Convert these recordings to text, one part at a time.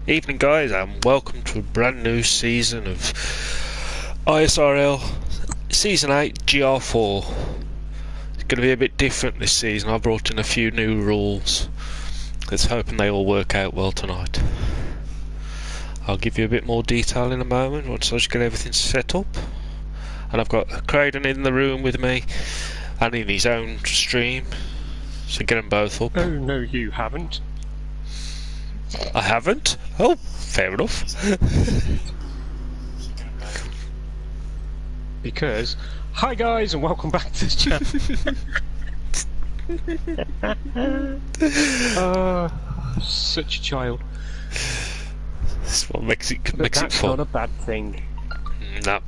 Evening guys, and welcome to a brand new season of ISRL Season 8 GR4. It's going to be a bit different this season. I brought in a few new rules. Let's hope they all work out well tonight. I'll give you a bit more detail in a moment once I just get everything set up. And I've got Craydon in the room with me and in his own stream, so get them both up. Oh no, you haven't. I haven't? Oh, fair enough. Because, hi guys and welcome back to the channel. Such a child. That's what makes it fun. That's not a bad thing. No.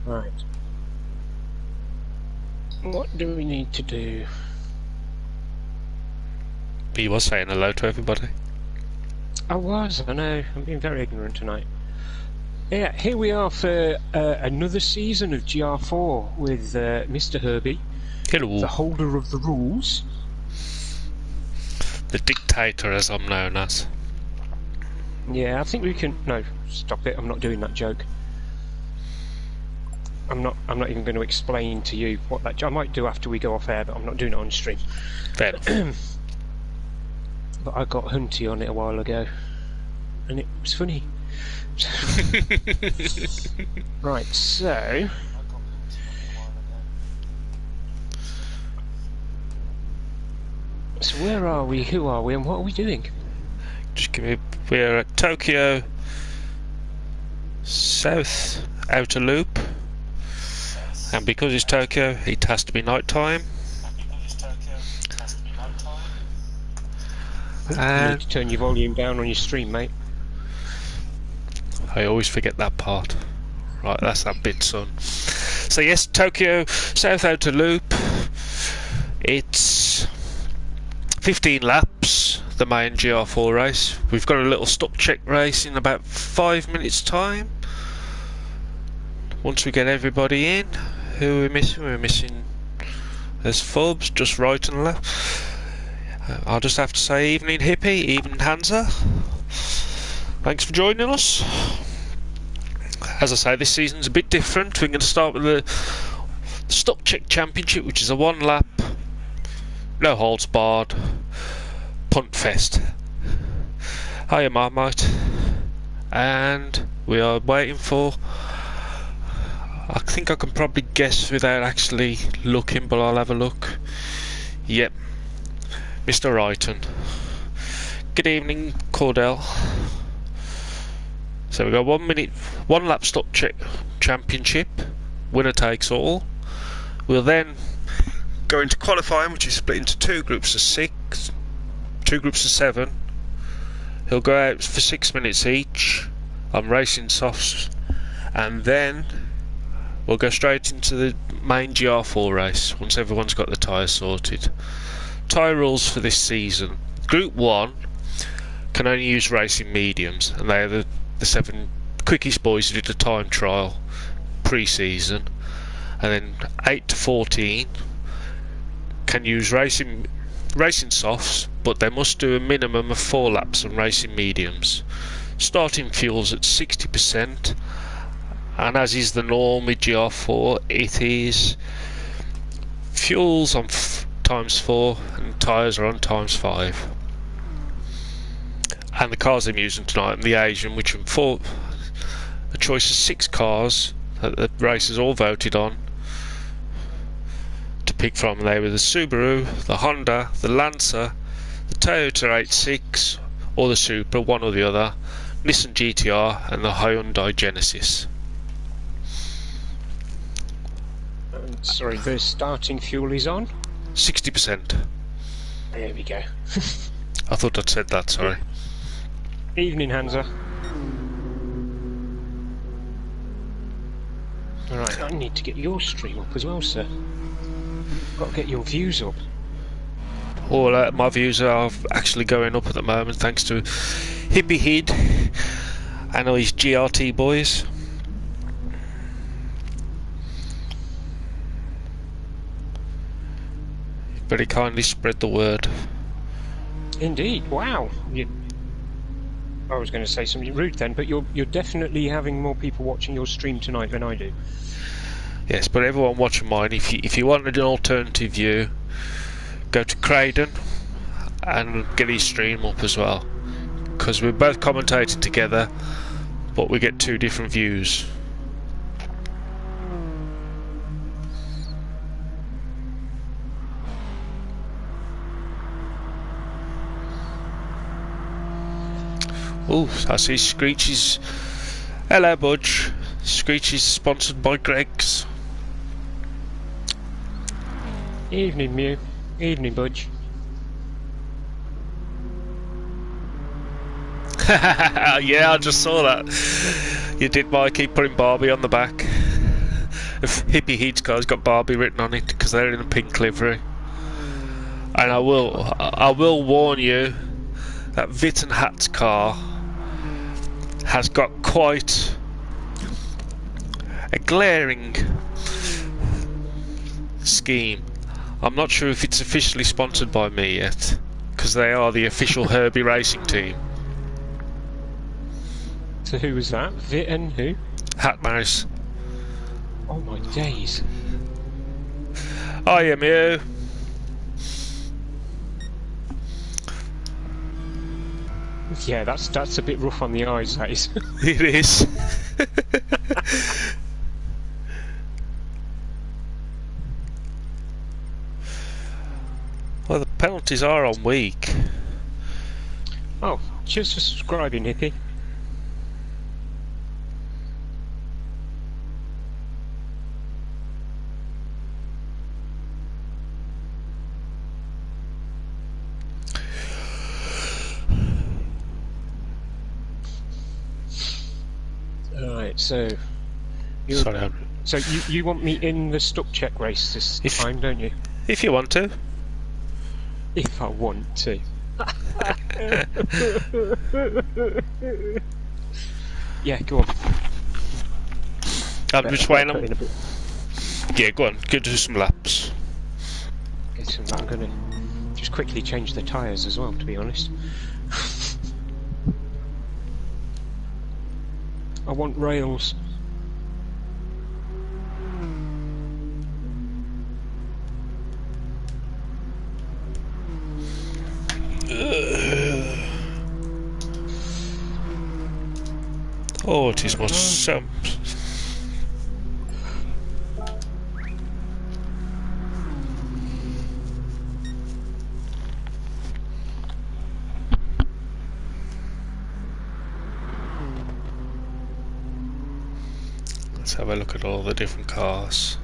Right. What do we need to do? You were saying hello to everybody. I know, I'm being very ignorant tonight. Yeah, here we are for another season of GR4 with Mr. Herbie. Hello. The holder of the rules. The dictator, as I'm known as. Yeah, I think we can... No, stop it, I'm not doing that joke. I'm not even going to explain to you what that... I might do after we go off air, but I'm not doing it on stream. Fair enough. But I got Hunty on it a while ago, and it was funny. Right, so... So where are we, who are we, and what are we doing? Just give me... We're at Tokyo South Outer Loop, and because it's Tokyo, it has to be night time. You need to turn your volume down on your stream, mate. I always forget that part. Right, that's that bit, son. So yes, Tokyo South Outer Loop. It's 15 laps, the main GR4 race. We've got a little stop check race in about 5 minutes time. Once we get everybody in, who are we missing? We're missing... There's Fubs, just right and left. I'll just have to say evening Hippie, evening Hansa. Thanks for joining us. As I say, this season's a bit different. We're going to start with the Stop Check Championship, which is a 1 lap, no holds barred, punt fest. Hiya Marmite. And we are waiting for... I think I can probably guess without actually looking, but I'll have a look. Yep. Mr. Wrighton. Good evening, Cordell. So we've got 1 minute, 1 lap stop check championship, winner takes all. We'll then go into qualifying, which is split into 2 groups of 6, 2 groups of 7. He'll go out for 6 minutes each on racing softs, and then we'll go straight into the main GR4 race once everyone's got the tyres sorted. Tyre rules for this season. Group 1 can only use racing mediums, and they are the 7 quickest boys who did a time trial pre-season. And then 8 to 14 can use racing softs, but they must do a minimum of 4 laps on racing mediums. Starting fuels at 60%, and as is the norm with GR4, it is fuels on ×4 and tyres are on ×5. And the cars I'm using tonight, I'm the Asian, which are for a choice of 6 cars that the racers all voted on to pick from. They were the Subaru, the Honda, the Lancer, the Toyota 86 or the Supra, one or the other, Nissan GTR and the Hyundai Genesis. Sorry, the starting fuel is on? 60%. There we go. I thought I'd said that, sorry. Evening, Hansa. Alright, I need to get your stream up as well, sir. Got to get your views up. All my views are actually going up at the moment, thanks to Hippie Hid and all his GRT boys. Very kindly spread the word. Indeed, wow. I was going to say something rude then, but you're definitely having more people watching your stream tonight than I do. Yes, but everyone watching mine, if you want an alternative view, go to Craydon and get his stream up as well, because we're both commentating together, but we get two different views. Oh, I see Screechy's. Hello, Budge. Screechy's sponsored by Greg's. Evening, Mew. Evening, Budge. Yeah, I just saw that. You did, Mike. Keep putting Barbie on the back. If Hippie Heat's car's got Barbie written on it because they're in a pink livery. And I will warn you that Vit and Hat's car has got quite a glaring scheme. I'm not sure if it's officially sponsored by me yet, because they are the official Herbie racing team. So who was that? Vit and who? Hat Mouse. Oh my days. I am you. Yeah, that's a bit rough on the eyes, that is. It is. Well, the penalties are on week. Oh, cheers for subscribing, Hippie. Alright, so you want me in the stuck check race this time, don't you? If you want to. If I want to. Yeah, go on. I'm just waiting on. Yeah, go on. Go do some laps. I'm going to just quickly change the tyres as well, to be honest. I want rails. Oh, it is my Sam. Let's have a look at all the different cars.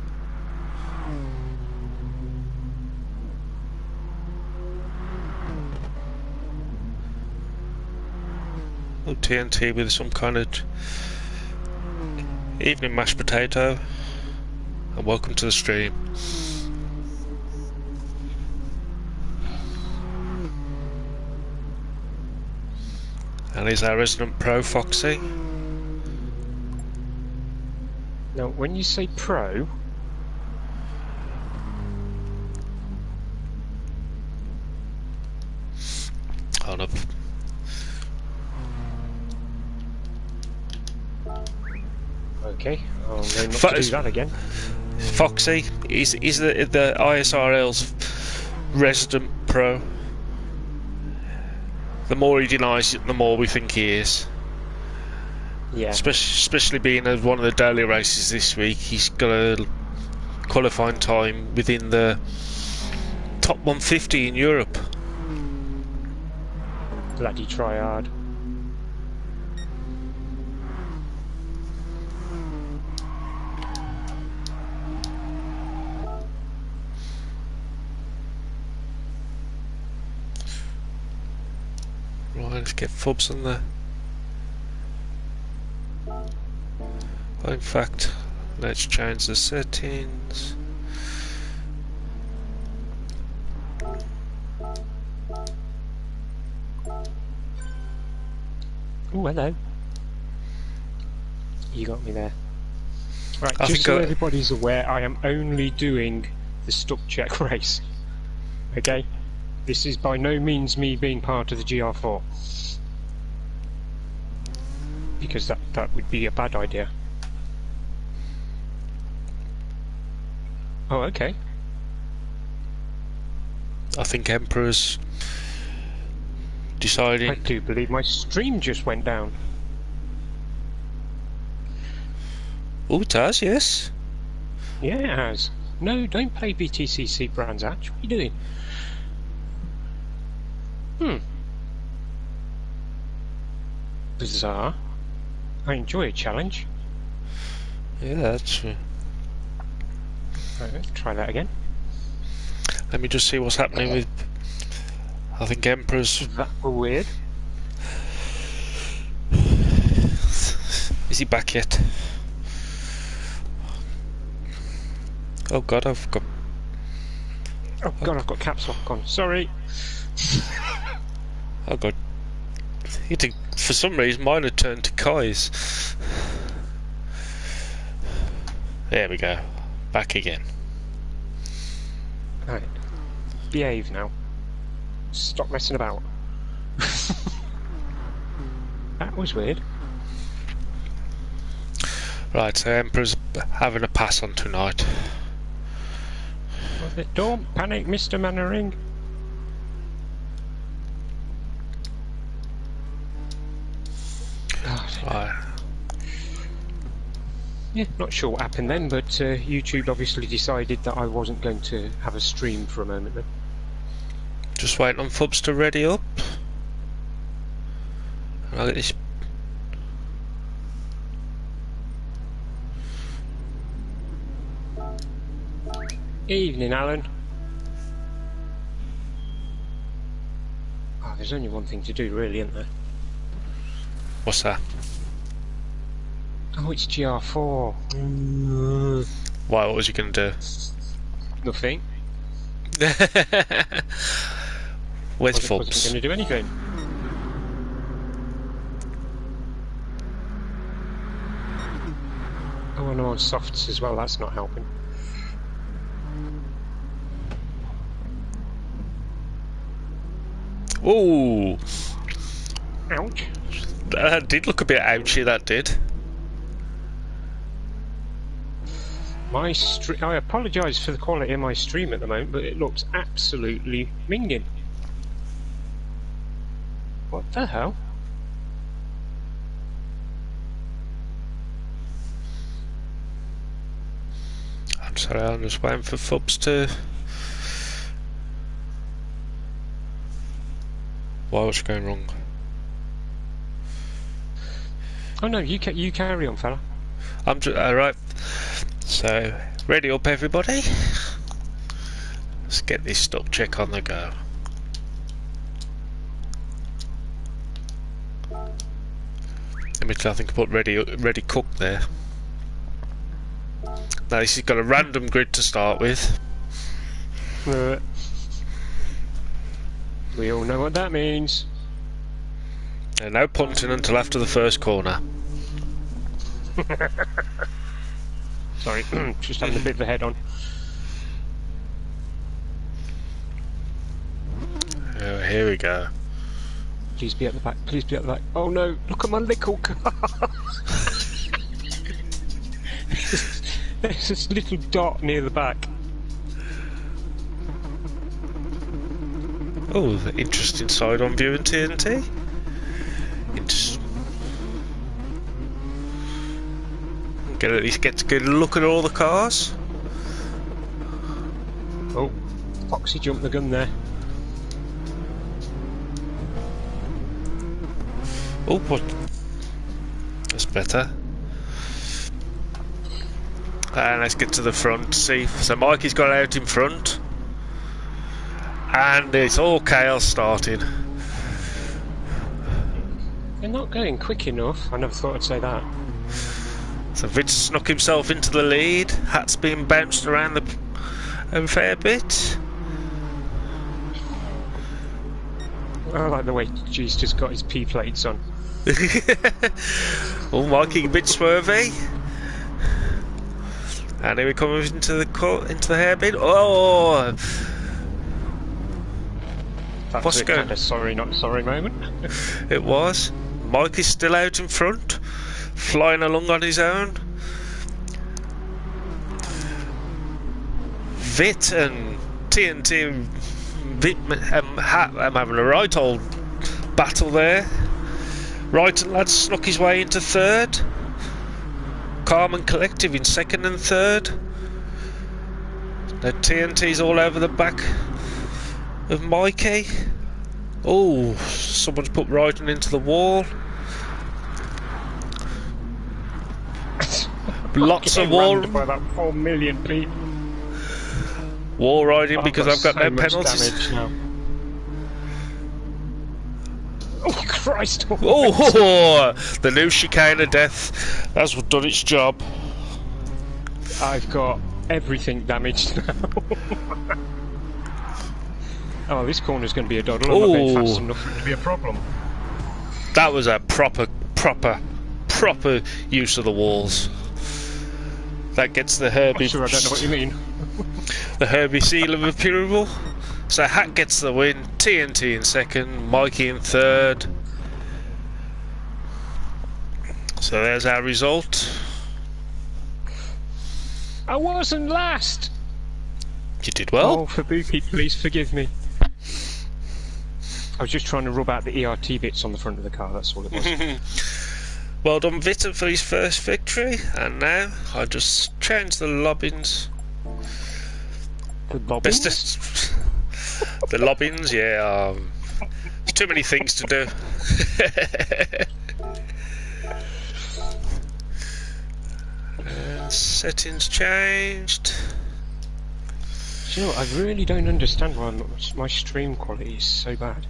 Oh, TNT with some kind of evening mashed potato. And welcome to the stream. And he's our resident pro, Foxy. Now, when you say pro... Hold up. Okay, I'll learn not to do that again. Foxy is the ISRL's resident pro. The more he denies it, the more we think he is. Yeah. Especially being one of the daily races this week, he's got a qualifying time within the top 150 in Europe. Bloody try hard. Right, let's get Fubs on there. Oh, in fact, let's change the settings. Oh, hello. You got me there. Right, I just think so everybody's aware, I am only doing the stuck check race. Okay? This is by no means me being part of the GR4. because that would be a bad idea. Oh, okay. I think Emperor's deciding. I do believe my stream just went down. Oh, it has, yes. Yeah, it has. No, don't play BTCC Brands Hatch. What are you doing? Bizarre. I enjoy a challenge. Yeah, that's true. Right, let's try that again. Let me just see what's happening with. I think Emperor's. That were weird. Is he back yet? Oh god, I've got. Oh god, I've got caps lock on. Sorry. Oh god. For some reason, mine had turned to Kai's. There we go. Back again. Right. Behave now. Stop messing about. That was weird. Right, so Emperor's having a pass on tonight. Don't panic, Mr. Mannering. Right. Yeah, not sure what happened then, but YouTube obviously decided that I wasn't going to have a stream for a moment then. Just waiting on Fubs to ready up. And I'll get this. Evening, Alan. Oh, there's only one thing to do, really, isn't there? What's that? Oh, it's GR4. Why, what was you going to do? Nothing. Where's Wasn't Fubs? going to do anything. Oh, and I'm on softs as well, that's not helping. Ooh! Ouch. That did look a bit ouchy, that did. I apologise for the quality of my stream at the moment, but it looks absolutely minging. What the hell? I'm sorry, I'm just waiting for Fubs to. Why, what's going wrong? Oh no, you carry on, fella. I'm just alright. So, ready up, everybody. Let's get this stop check on the go. Let me I think I put ready cook there. Now this has got a random grid to start with. We all know what that means. And no punting until after the first corner. Sorry, just having a bit of a head on. Oh, here we go. Please be at the back, please be at the back. Oh no, look at my little car! There's this little dot near the back. Oh, interesting side on view in TNT. At least get a good look at all the cars. Oh, Foxy jumped the gun there. Oh, what? That's better. And let's get to the front. See, so Mikey's got out in front, and it's all chaos starting. They're not going quick enough. I never thought I'd say that. So Vince snuck himself into the lead. Hat's being bounced around a fair bit. I like the way G's just got his P plates on. Oh, Mikey a bit swervy. And here we come into the hairpin. Oh! That's What's a going? kind of sorry, not sorry moment. It was. Mike is still out in front, flying along on his own. Vit and TNT and Vit I'm having a right old battle there. Right and Lad snuck his way into third. Carmen Collective in second and third. Now TNT's all over the back of Mikey. Oh, someone's put Ryden into the wall. Lots of wall. By about 4 million people. Wall riding because I've got so no penalties. Now. Oh Christ! Oh, the new chicane of death has done its job. I've got everything damaged now. Oh, this corner's going to be a doddle. I'm not going fast enough for it to be a problem. That was a proper use of the walls. That gets the Herbie. I'm sure I don't know what you mean. The Herbie seal of approval. So Hat gets the win. TNT in second. Mikey in third. So there's our result. I wasn't last. You did well. Oh, Fabuki, please forgive me. I was just trying to rub out the ERT bits on the front of the car, that's all it was. Well done, Vita, for his first victory. And now I just change the lobbins. The bobbins? The lobbins, yeah. There's too many things to do. And settings changed. Do you know what, I really don't understand why my stream quality is so bad.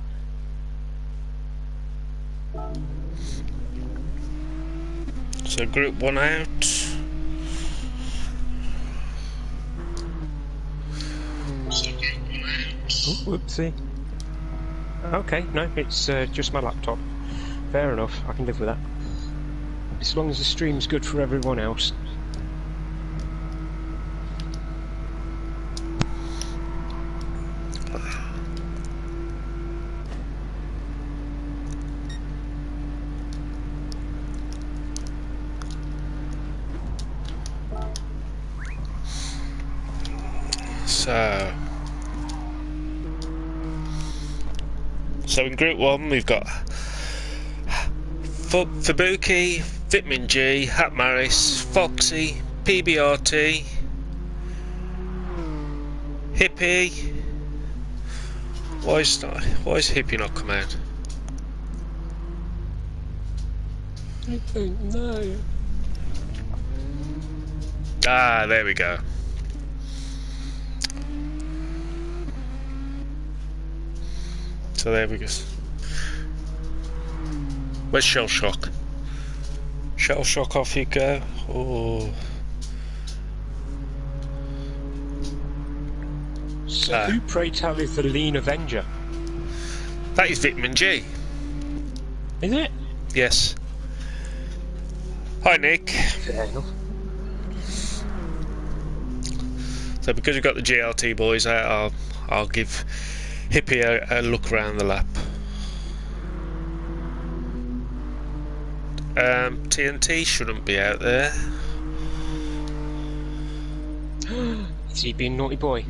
So group 1 out. Oh, whoopsie. Okay, no, it's just my laptop. Fair enough, I can live with that. As long as the stream's good for everyone else. So in Group 1 we've got Fabuki, Vitamin G, Hat Maris, Foxy, PBRT, Hippie. Why is Hippie not come out? I don't know. Ah, there we go. So there we go. Where's Shell Shock? Shell Shock, off you go. Oh. So who, pray tell, is the lean Avenger? That is Vitamin G. Is it? Yes. Hi, Nick. Fair enough. So because we've got the GLT boys out, I'll give Hippie a look around the lap. TNT shouldn't be out there. Is he being naughty boy?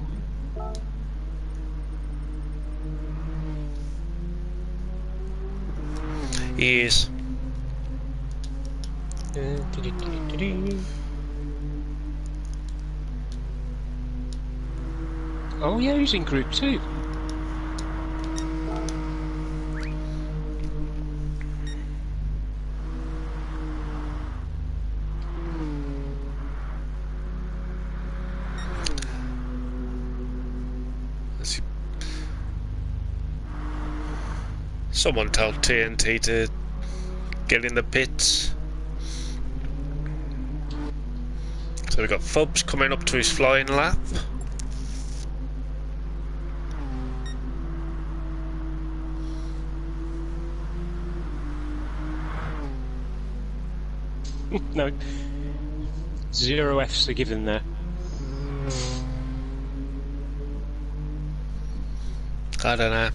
He is. Oh yeah, he's in Group 2. Someone told TNT to get in the pits. So we've got Fubs coming up to his flying lap. No. 0 Fs are given there. I don't know.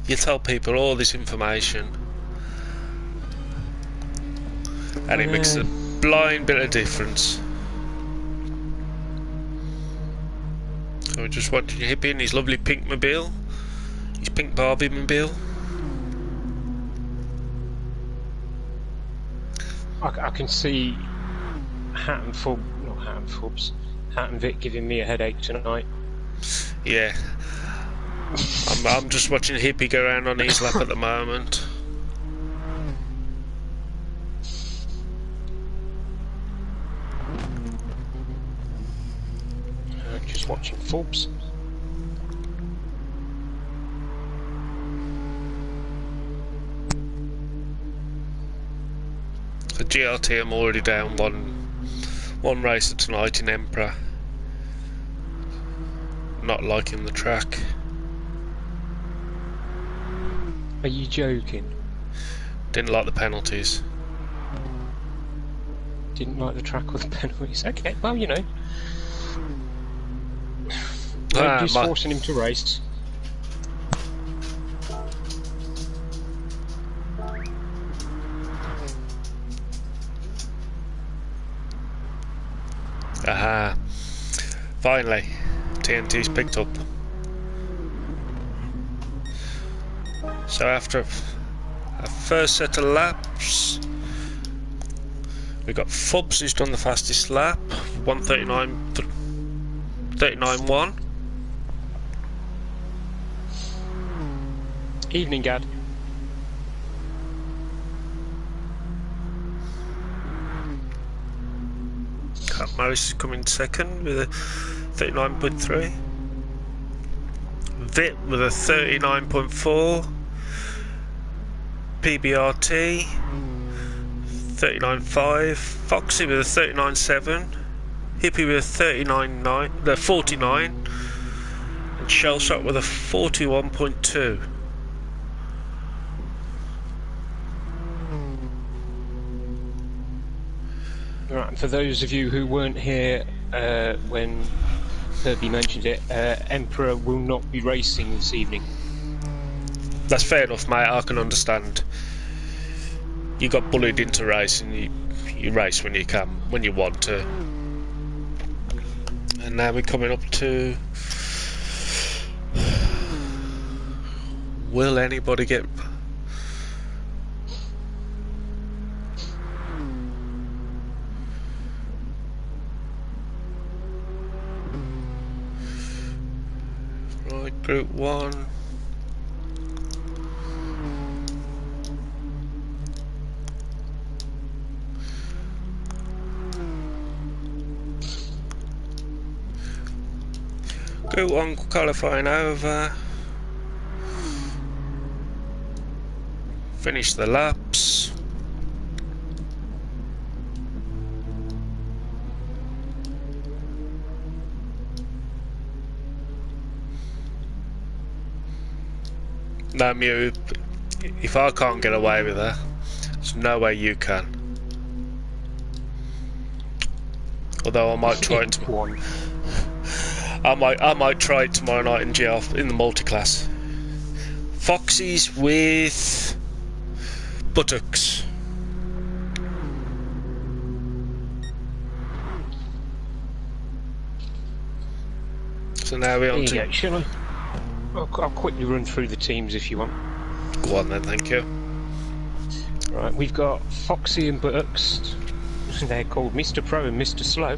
You tell people all this information and it makes a blind bit of difference. So we're just watching Hippie in his lovely pink mobile, his pink Barbie mobile. I can see Hat and Vic giving me a headache tonight. Yeah, I'm just watching Hippie go around on his lap at the moment. Just watching Forbes. The GRT, I'm already down one racer tonight in Emperor. Not liking the track. Are you joking? Didn't like the penalties. Didn't like the track or the penalties? Okay, well, you know. Just forcing him to race. Aha. Finally, TNT's picked up. So after a first set of laps, we got Fubs who's done the fastest lap, 1:39.1. Evening, Gad. Morris is coming second with a 39.3. Vit with a 39.4. PBRT 39.5. Foxy with a 39.7. Hippie with a 49, and Shellshot with a 41.2. Right, for those of you who weren't here when Herbie mentioned it, Emperor will not be racing this evening. That's fair enough, mate. I can understand. You got bullied into racing. You race when you can, when you want to. And now we're coming up to. Will anybody get? Right, Group 1. Group 1 qualifying over. Finish the laps. No, Mew, if I can't get away with her, there's no way you can. Although I might try it tomorrow. I might try it tomorrow night in GR in the multi-class. Foxies with buttocks. So now we're on to. Shall I? I'll quickly run through the teams if you want. Go on then, thank you. Right, we've got Foxy and Buttocks. They're called Mr. Pro and Mr. Slow.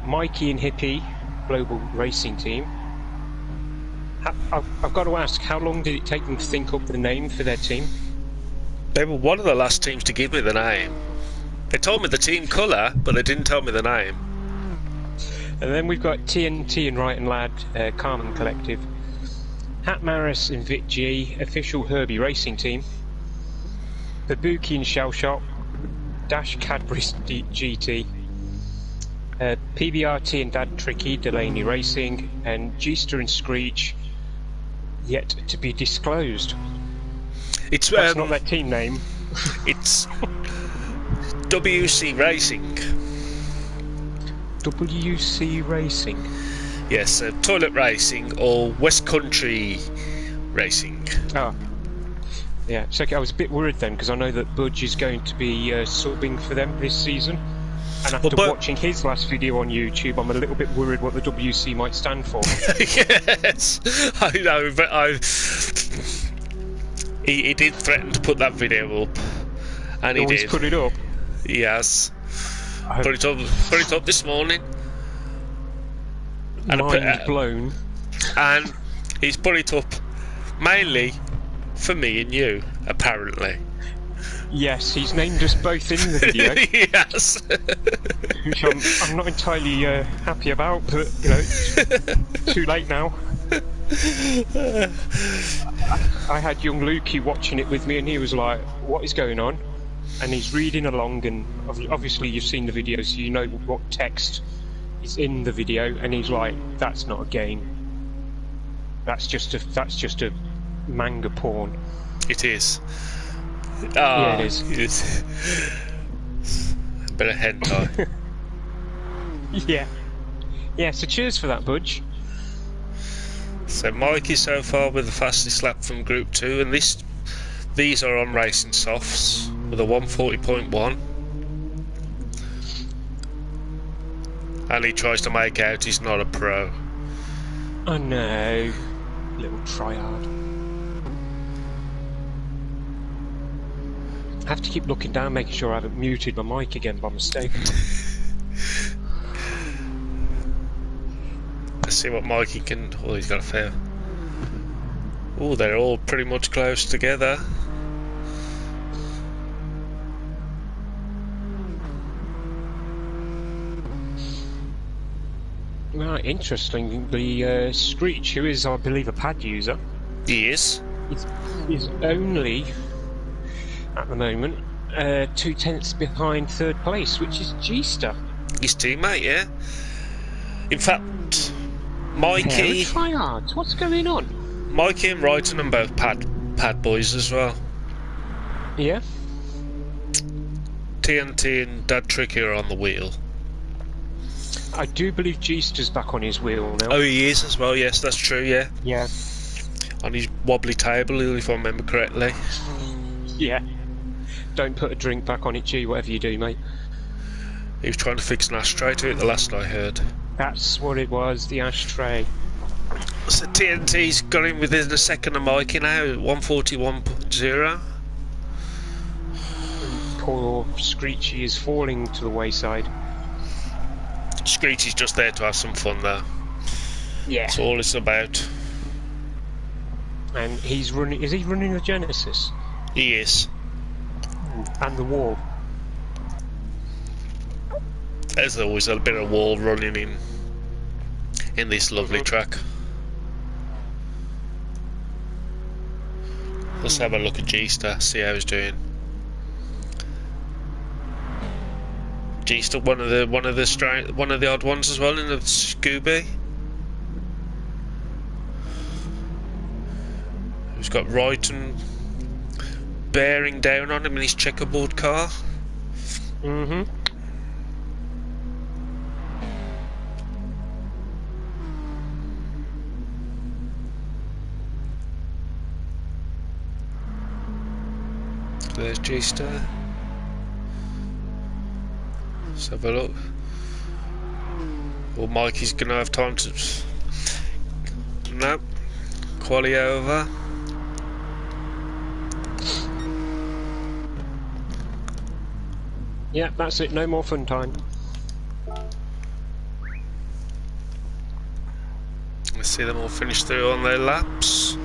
Mikey and Hippie, Global Racing Team. I've got to ask, how long did it take them to think up the name for their team? They were one of the last teams to give me the name. They told me the team colour, but they didn't tell me the name. And then we've got TNT and Right and Lad, Carmen Collective. Hat Maris and Vit G, Official Herbie Racing Team. Babuki and Shellshot, Dash Cadbury GT. PBRT and Dad Tricky, Delaney Racing. And Gster and Screech, yet to be disclosed. That's not their team name. It's WC Racing. WC Racing? Yes, Toilet Racing or West Country Racing. Ah. Yeah, it's okay. I was a bit worried then because I know that Budge is going to be subbing for them this season. And after watching his last video on YouTube, I'm a little bit worried what the WC might stand for. Yes, I know, but he did threaten to put that video up, and he did. He's put it up. Yes, put it up this morning. And Mind blown. And he's put it up mainly for me and you, apparently. Yes, he's named us both in the video. Yes. Which I'm not entirely happy about, but, you know, it's too late now. I had young Lukey watching it with me and he was like, what is going on? And he's reading along, and obviously you've seen the video, so you know what text is in the video, and he's like, that's not a game. That's just a manga porn. It is. Yeah, it is. It's a bit of hentai. Yeah. Yeah, so cheers for that, Budge. So Mikey so far with the fastest lap from Group 2, and these are on racing softs with a 140.1. And he tries to make out he's not a pro. Oh no, little tryhard. I have to keep looking down, making sure I haven't muted my mic again by mistake. Let's see what Mikey can... Oh, he's got a fail. Oh, they're all pretty much close together. Right, interesting. The Screech, who is, I believe, a pad user, He is. is only, at the moment, 2/10 behind third place, which is G-Star. His teammate, yeah. In fact, Mikey... Tryhards, what's going on? Mikey and Wrighton are both pad boys as well. Yeah? TNT and Dad Tricky are on the wheel. I do believe G-Star's back on his wheel now. Oh, he is as well, yes, that's true, yeah. Yeah. On his wobbly table, if I remember correctly. Yeah. Don't put a drink back on it, G, whatever you do, mate. He was trying to fix an ashtray to it, the last I heard. That's what it was, the ashtray. So TNT's got him within a second of Mikey now, 141.0. Poor Screechy is falling to the wayside. Screechy's just there to have some fun though. Yeah. That's all it's about. And he's running... Is he running the Genesis? He is. And the wall. There's always a bit of wall running in this lovely track. Let's have a look at G-Star, see how he's doing. G-Star, one of the odd ones as well in the Scooby. Who's got Wrighton bearing down on him in his checkerboard car. Mm-hmm. There's G-Star. Let's have a look. Well, Mikey's gonna have time to... No. Quali over. Yeah, that's it, no more fun time. Let's see them all finish through on their laps.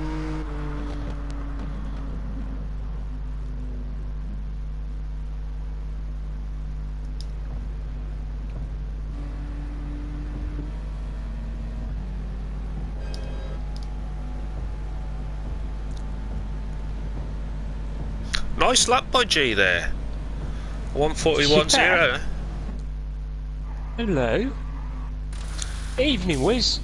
Nice lap by G there. 141.0. Yeah. Hello. Evening, Wiz.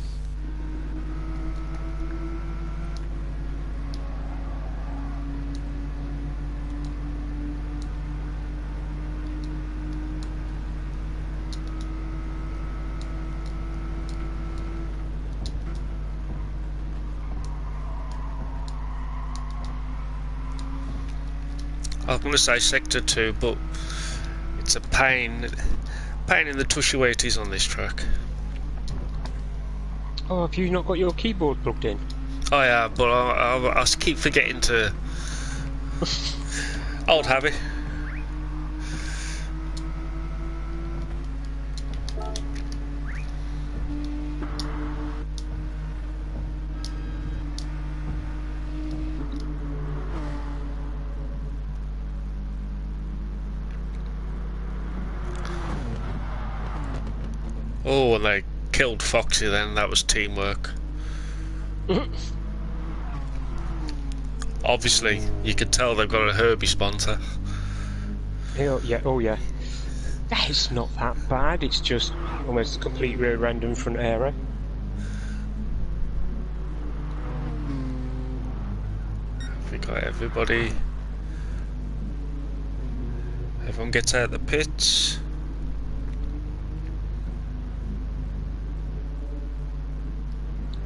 I'm going to say sector 2, but it's a pain in the tushy where it is on this track. Oh, have you not got your keyboard plugged in? I have, but I keep forgetting to. Old habit. Oh, and they killed Foxy then, that was teamwork. Obviously, you can tell they've got a Herbie sponsor. Oh yeah. It's not that bad, it's just almost a complete rear random front aero. We got everybody. Everyone gets out of the pits.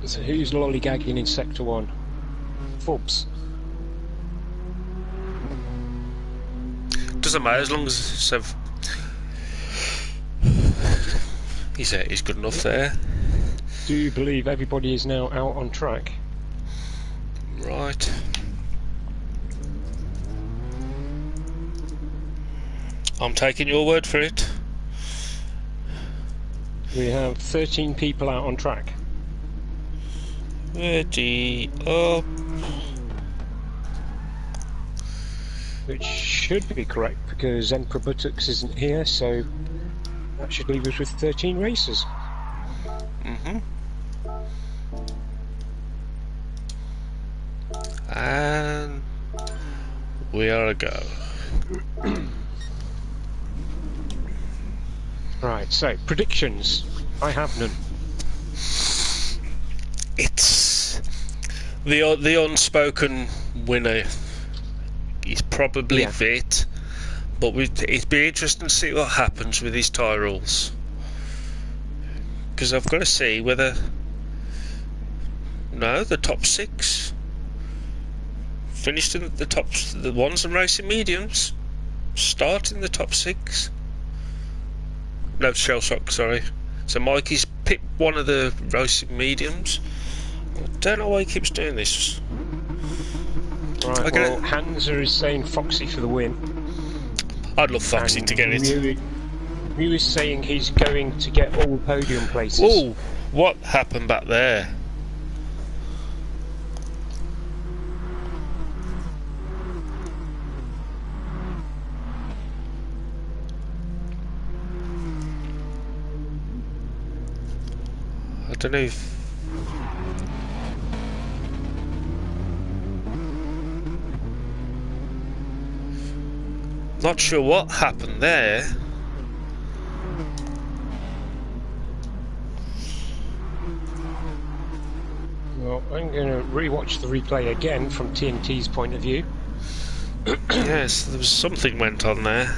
So who's lollygagging in sector 1? Fubs. Doesn't matter as long as he's good enough there. Do you believe everybody is now out on track? Right. I'm taking your word for it. We have 13 people out on track. Ready up. Which should be correct because Emperor Buttocks isn't here, so that should leave us with 13 racers. And we are a go. Right, so predictions. I have none. It's the unspoken winner. He's probably fit, but it'd be interesting to see what happens with his tyre rules. Because I've got to see whether the top 6 finished in the top. The ones and racing mediums start in the top 6. No, shell shock. Sorry. So Mikey's picked one of the racing mediums. I don't know why he keeps doing this. Right, well, Hansa is saying Foxy for the win. I'd love Foxy to get it. Mew is saying he's going to get all podium places. Oh, what happened back there? I don't know if... Not sure what happened there. Well, I'm going to rewatch the replay again from TNT's point of view. Yes, there was something went on there.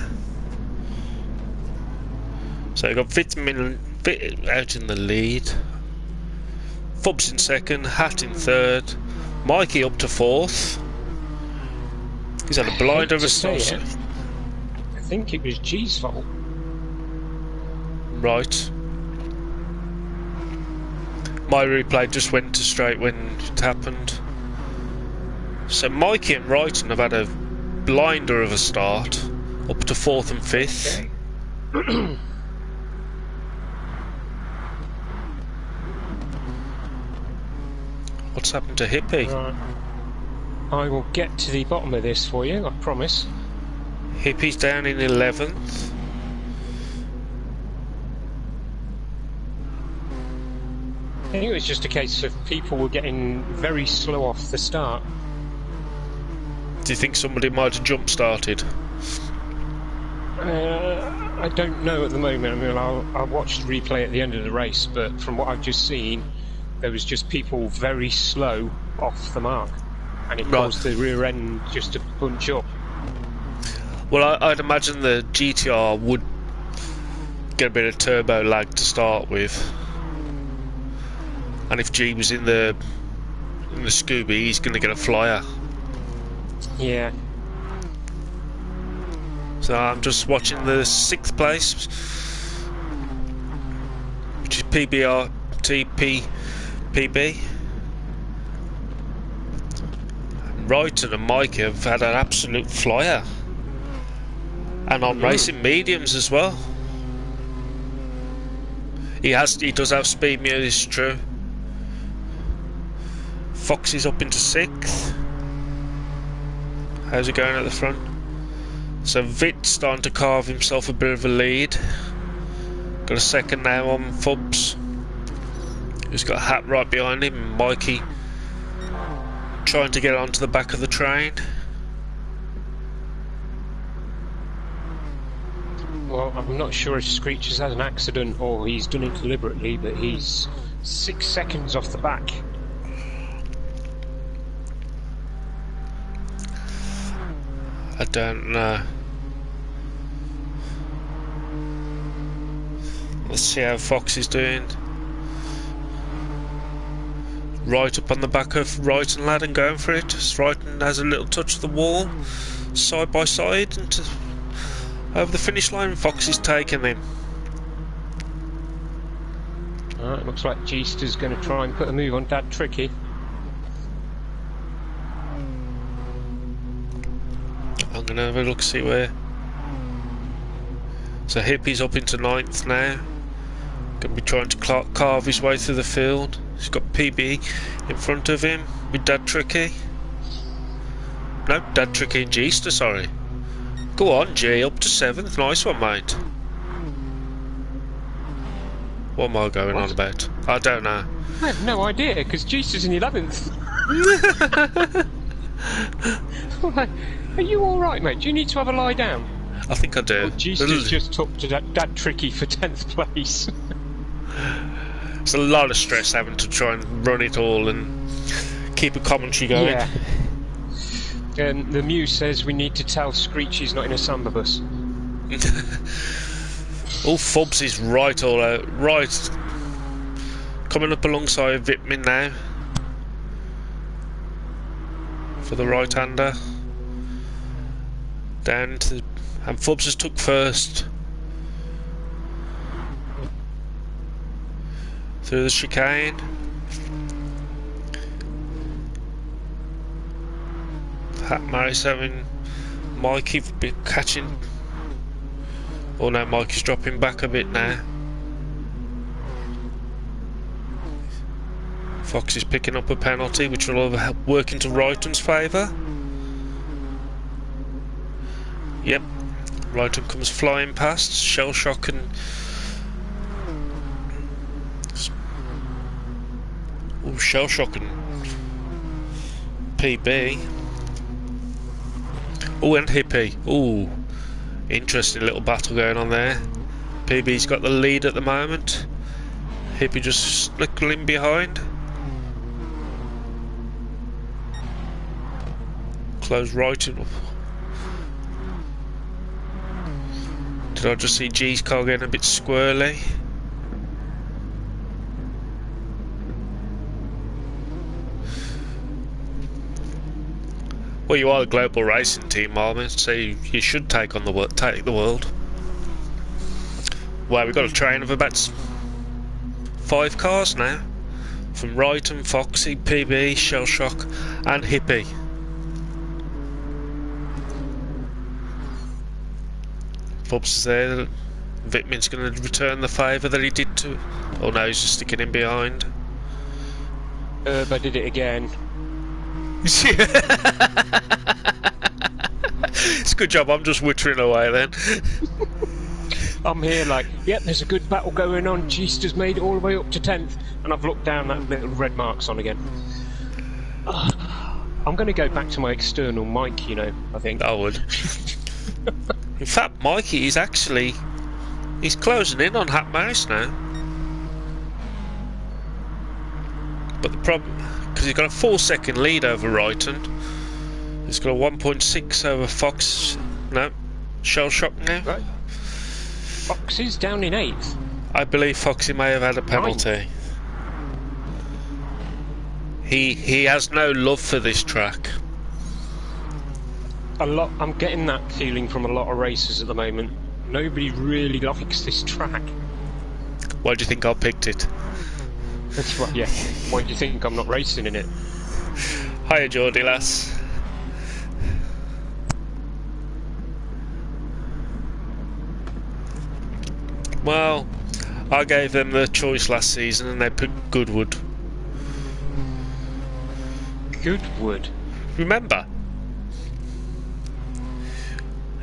So I got Vitamin out in the lead. Fubs in second, Hat in third, Mikey up to fourth. He's had a blind of a start. I think it was G's fault. Right. My replay just went to straight when it happened. So Mikey and Wrighton have had a blinder of a start, up to fourth and fifth. Okay. What's happened to Hippie? Right. I will get to the bottom of this for you, I promise. Hippie's down in 11th. I think it was just a case of people were getting very slow off the start. Do you think somebody might have jump started? I don't know at the moment. I mean, I'll watch the replay at the end of the race, but from what I've just seen, there was just people very slow off the mark, and it caused the rear end just to bunch up. Well, I'd imagine the GTR would get a bit of turbo lag to start with, and if G was in the Scooby, he's going to get a flyer. Yeah. So I'm just watching the 6th place, which is PB. Wrighton and Mikey have had an absolute flyer, and on racing mediums as well. He does have speed mute, it's true. Foxy's up into 6th. How's it going at the front? So Vit's starting to carve himself a bit of a lead. Got a second now on Fubs, who's got a hat right behind him, and Mikey trying to get onto the back of the train. Well, I'm not sure if Screech has had an accident or he's done it deliberately, but he's 6 seconds off the back. I don't know. Let's see how Fox is doing. Right up on the back of Wrighton lad and going for it. Wrighton has a little touch of the wall, side by side, and over the finish line. Fox is taking him. Alright, looks like Geester's going to try and put a move on Dad Tricky. I'm going to have a look, see where. So Hippie's up into 9th now. Going to be trying to carve his way through the field. He's got PB in front of him with Dad Tricky. No, Dad Tricky and Geester, sorry. Go on, G, up to 7th. Nice one, mate. What am I going on about? I don't know. I have no idea, because Geester's in 11th. Are you alright, mate? Do you need to have a lie down? I think I do. Geester's just took to Dad Tricky for 10th place. It's a lot of stress having to try and run it all and keep a commentary going. Yeah. The Muse says we need to tell Screech he's not in a Sambabus. All Fubs is right all out. Right. Coming up alongside Vitmin now. For the right-hander. Down to... And Fubs has took first. Through the chicane. Hat Maris having Mikey catching. Oh no, Mikey's dropping back a bit now. Fox is picking up a penalty, which will work into Wrighton's favour. Yep, Wrighton comes flying past. Shell Shock and Shell Shock and PB. Oh, and Hippie. Oh, interesting little battle going on there. PB's got the lead at the moment. Hippie just slickling behind. Close Wrighton. Did I just see G's car getting a bit squirrely? Well, you are a global racing team, Marvin, so you should take on the world. Well, we've got a train of about 5 cars now, from Wrighton, Foxy, PB, Shell Shock, and Hippie. Fubs is there. Vitmin's going to return the favour that he did to. Oh no, he's just sticking in behind. I did it again. It's a good job, I'm just wittering away then. I'm here like, yep, there's a good battle going on. Geester's made it all the way up to 10th, and I've looked down, that little red mark's on again. I'm going to go back to my external mic, you know, I think. I would. In fact, Mikey is actually... He's closing in on Hat Maris now. But the problem... Because he's got a 4-second lead over Wrighton. He's got a 1.6 over Fox. No. Shell Shock now. Right. Foxy's down in 8th. I believe Foxy may have had a penalty. He has no love for this track. I'm getting that feeling from a lot of racers at the moment. Nobody really likes this track. Why do you think I picked it? Well, yeah. Why do you think I'm not racing in it? Hiya, Geordie lass. Well, I gave them the choice last season and they picked Goodwood. Goodwood? Remember?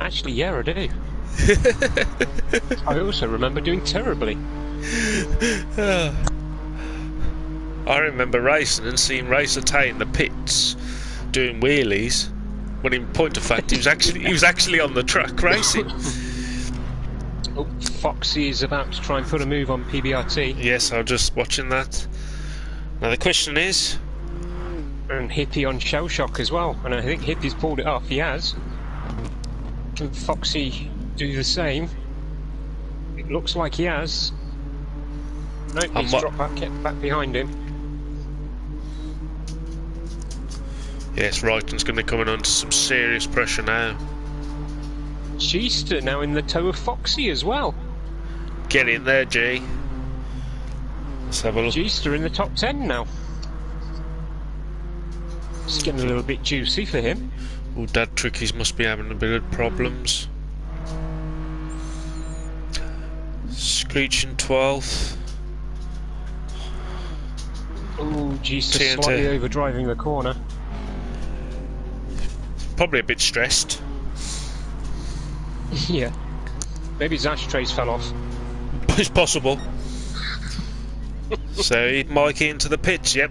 Actually, yeah, I do. I also remember doing terribly. I remember racing and seeing Racer Tay in the pits doing wheelies, when in point of fact he was actually on the track racing. Oh, Foxy is about to try and put a move on PBRT. Yes, I was just watching that. Now the question is... And Hippie on Shell Shock as well, and I think Hippie's pulled it off. He has. Can Foxy do the same? It looks like he has. Nope, he's dropped back, kept back behind him. Yes, Wrighton's going to be coming under some serious pressure now. Gster now in the tow of Foxy as well. Get in there, G. Let's have a look. Gster in the top 10 now. It's getting a little bit juicy for him. Oh, Dad Trickies must be having a bit of problems. Screeching 12th. Oh, Gster slightly overdriving the corner. Probably a bit stressed. Yeah. Maybe his ashtrays fell off. It's possible. So, Mikey into the pits, yep.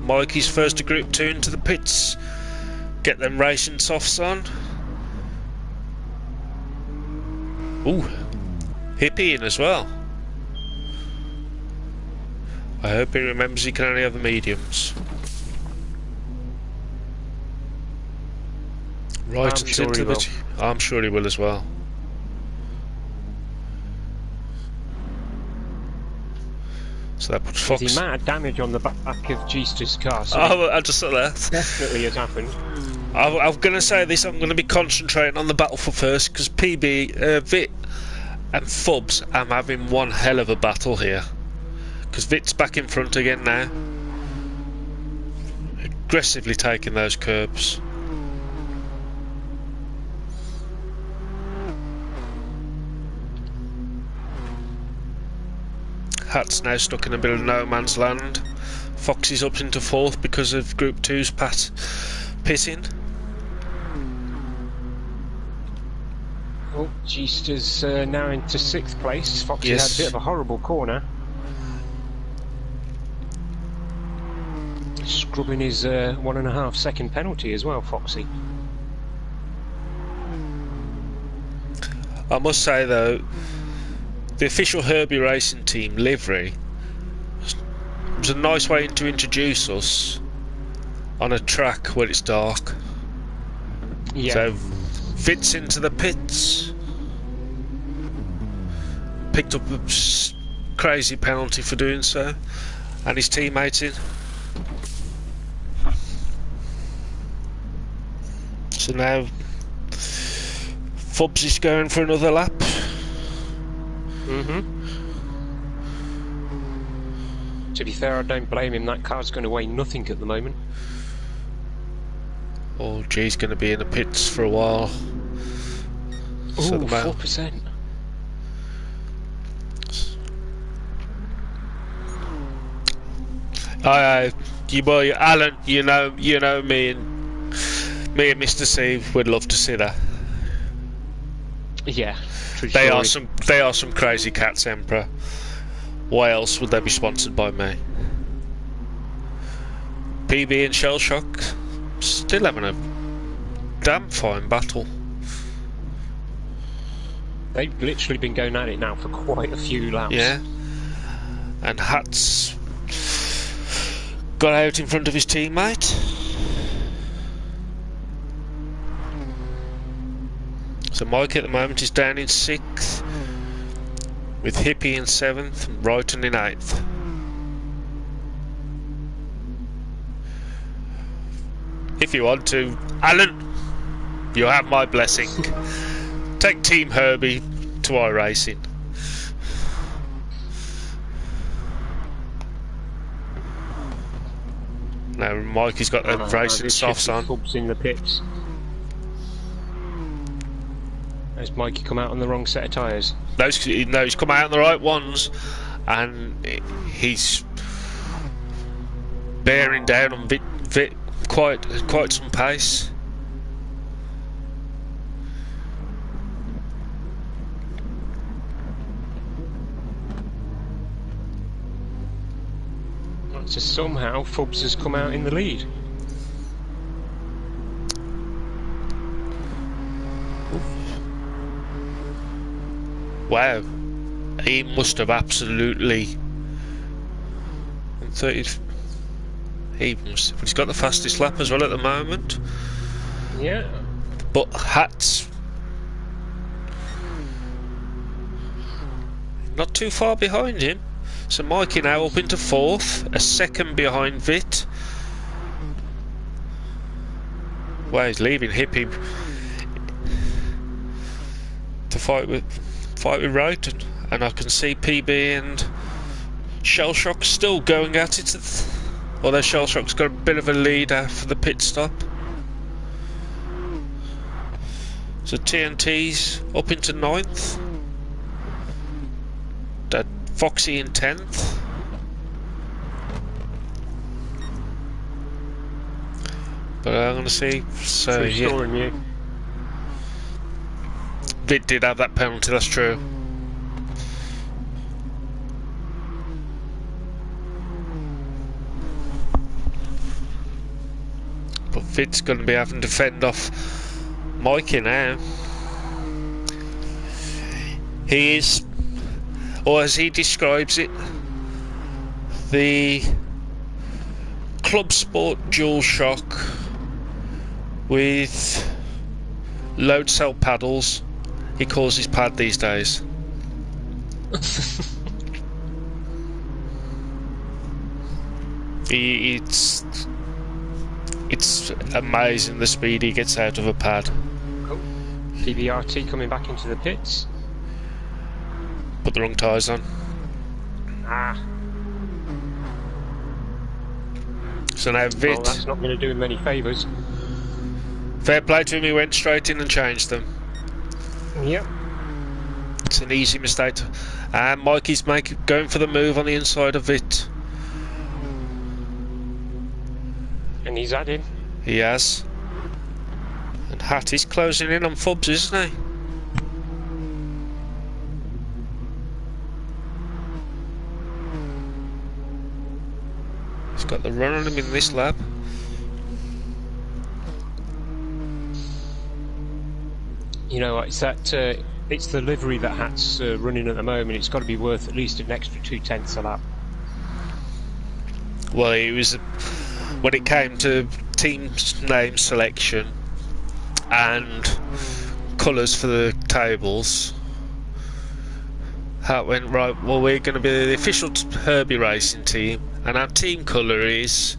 Mikey's first to Group 2 into the pits. Get them racing softs on. Ooh, Hippie in as well. I hope he remembers he can only have the mediums. Right, I'm sure he will. I'm sure he will as well. So that puts Fox. He might have damage on the back of Gster's car. So oh, I just saw that. definitely has happened. I'm going to say this. I'm going to be concentrating on the battle for first because PB, Vit, and Fubs. I'm having one hell of a battle here because Vit's back in front again now, aggressively taking those curbs. Hat's now stuck in a bit of no man's land. Foxy's up into 4th because of Group 2's pitting. Oh, Gster's now into 6th place. Foxy Yes. had a bit of a horrible corner. Scrubbing his 1.5 second penalty as well, Foxy. I must say though, the official Herbie Racing Team livery was a nice way to introduce us on a track where it's dark. Yeah. So Vit's into the pits. Picked up a crazy penalty for doing so, and his teammates in. So now Fubs is going for another lap. To be fair, I don't blame him. That car's going to weigh nothing at the moment. Oh, G's going to be in the pits for a while. Oh, So 4%. You boy, Alan, you know me and Mr. C would love to see that. Yeah. They are some crazy cats, Emperor. Why else would they be sponsored by me? PB and Shell Shock still having a damn fine battle. They've literally been going at it now for quite a few laps. Yeah. And Hat's got out in front of his teammate. So Mike at the moment is down in 6th, with Hippie in 7th, and Wrighton in 8th. If you want to, Alan, You have my blessing. Take Team Herbie to iRacing. Now Mikey's got them racing softs on. Fubs in the pits. Has Mikey come out on the wrong set of tyres? No, he's come out on the right ones, and he's bearing down on quite some pace. So somehow Fubs has come out in the lead. Wow, he must have absolutely. 30. But he's got the fastest lap as well at the moment. Yeah. But Hat's not too far behind him. So Mikey now up into 4th, a second behind Vit. Well, he's leaving Hippie to fight with Wright, and I can see PB and Shellshock still going at it. Although Shellshock's got a bit of a lead after the pit stop. So TNT's up into 9th. Foxy in 10th. But I'm going to see. So yeah, Vit did have that penalty. That's true. But Vit's going to be having to fend off Mikey now. He is, or as he describes it, the Club Sport Dual Shock with load cell paddles. He calls his pad these days. It's amazing the speed he gets out of a pad. Oh, PBRT coming back into the pits. Put the wrong tyres on. Ah. So now Vit. Well, that's not going to do him any favours. Fair play to him, he went straight in and changed them. Yep. It's an easy mistake. And Mikey's going for the move on the inside of Vit. And he's adding. He has. And Hattie's closing in on Fubs, isn't he? He's got the run on him in this lap. You know, it's that. It's the livery that Hat's running at the moment. It's got to be worth at least an extra 2/10 a lap. Well, it was when it came to team name selection and colours for the tables. Hat went right. Well, we're going to be the official Herbie racing team, and our team colour is.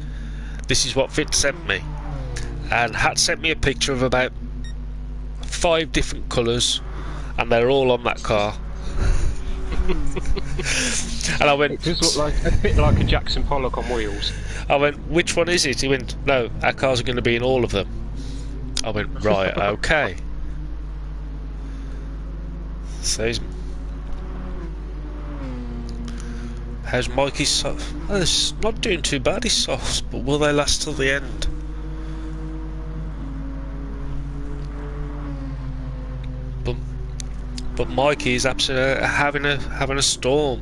This is what Vit sent me, and Hat sent me a picture of about 5 different colours, and they're all on that car. And I went, it does look like a bit like a Jackson Pollock on wheels. I went, which one is it? He went, no, our cars are going to be in all of them. I went, right, okay. So how's Mikey's soft? Oh, it's not doing too bad, his softs, but will they last till the end? But Mikey is absolutely having a storm.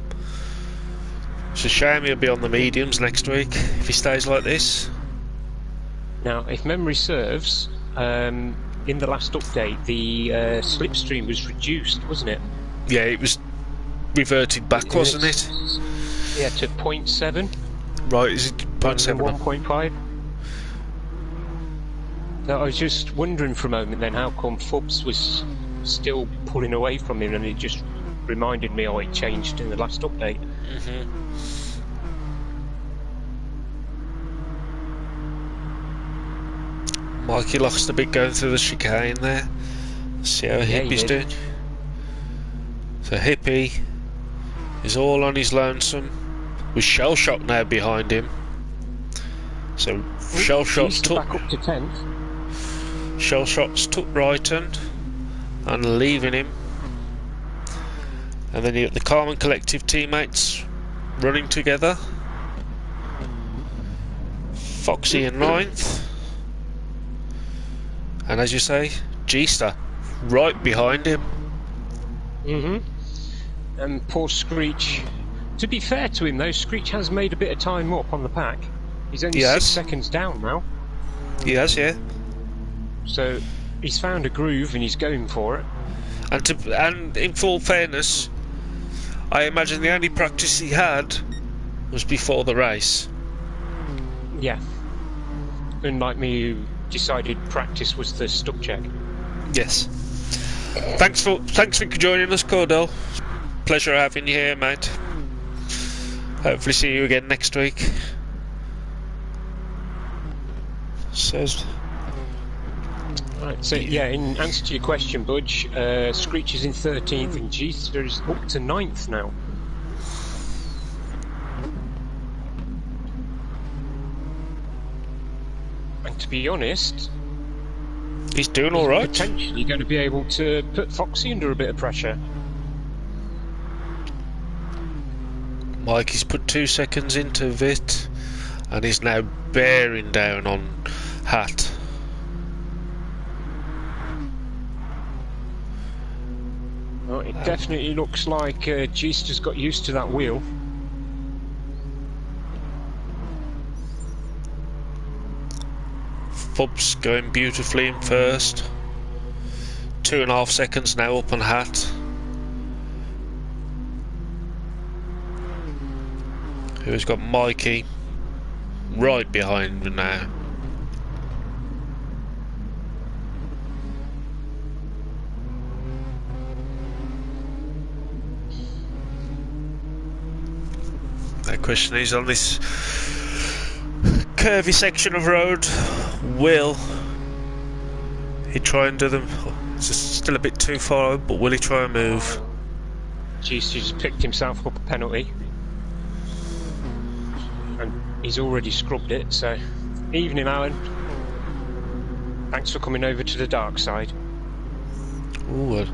It's a shame he'll be on the mediums next week if he stays like this. Now, if memory serves, in the last update, the slipstream was reduced, wasn't it? Yeah, it was reverted back, wasn't it? Yeah, to 0.7. Right, is it 0.7? 1.5. Now, I was just wondering for a moment then how come Fubs was still pulling away from him, and it just reminded me how it changed in the last update. Mikey lost a bit going through the chicane there. See how Hippie's doing. So Hippie is all on his lonesome, with Shell Shock now behind him. So Shell Shock's took back up to 10th. Shell Shock's took Brighton and leaving him. And then you got the Calm and Collective teammates running together. Foxy in 9th. And as you say, G-Star right behind him. And poor Screech. To be fair to him though, Screech has made a bit of time up on the pack. He's only 6 seconds down now. He has, yeah. So he's found a groove and he's going for it. And in full fairness, I imagine the only practice he had was before the race. Yeah. Unlike me, who decided practice was the stuck check. Yes. Thanks for joining us, Cordell. Pleasure having you here, mate. Hopefully see you again next week. Right, so yeah, in answer to your question, Budge, Screech is in 13th and G-Star is up to 9th now. And to be honest, he's doing alright. Potentially going to be able to put Foxy under a bit of pressure. Mikey's put 2 seconds into Vit and he's now bearing down on Hat. Well, it definitely looks like G-Star's got used to that wheel. Fub's going beautifully in first. 2.5 seconds now up on Hat. Who's got Mikey right behind him now. The question is, on this curvy section of road, will he try and do them? It's still a bit too far, but will he try and move? Jeez, he just picked himself up a penalty. And he's already scrubbed it, so evening, Alan. Thanks for coming over to the dark side. Ooh.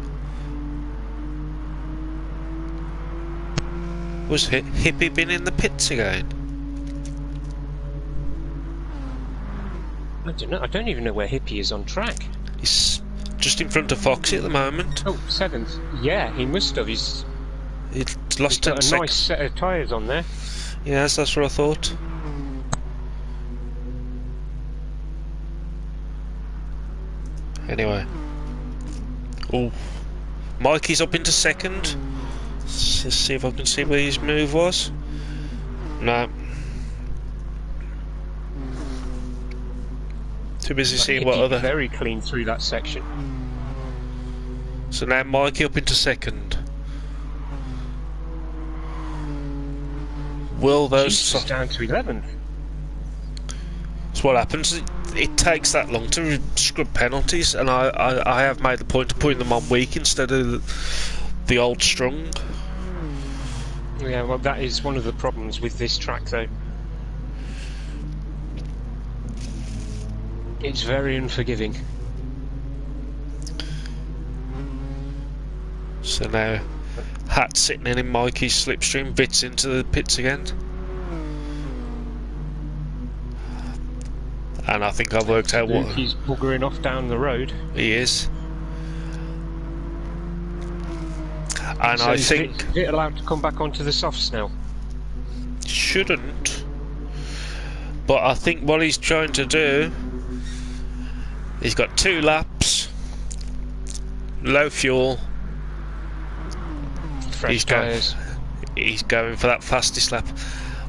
Was Hippie been in the pits again? I don't know. I don't even know where Hippie is on track. He's just in front of Foxy at the moment. Oh, 7th. Yeah, he must have. He's lost 10 got a nice set of tyres on there. Yes, that's what I thought. Anyway. Oh, Mikey's up into 2nd. Let's see if I can see where his move was. No. Too busy seeing what other... Very clean through that section. So now Mikey up into 2nd. Will those... down to 11th. That's what happens. It takes that long to scrub penalties, and I have made the point of putting them on weak instead of the old strong. Yeah, well, that is one of the problems with this track, though. It's very unforgiving. So now, Hat sitting in Mikey's slipstream, Vit's into the pits again. And I think I've worked out what... He's buggering off down the road. He is. And so I think... Is it allowed to come back onto the softs now? Shouldn't. But I think what he's trying to do... He's got 2 laps. Low fuel. Fresh tyres. He's going for that fastest lap.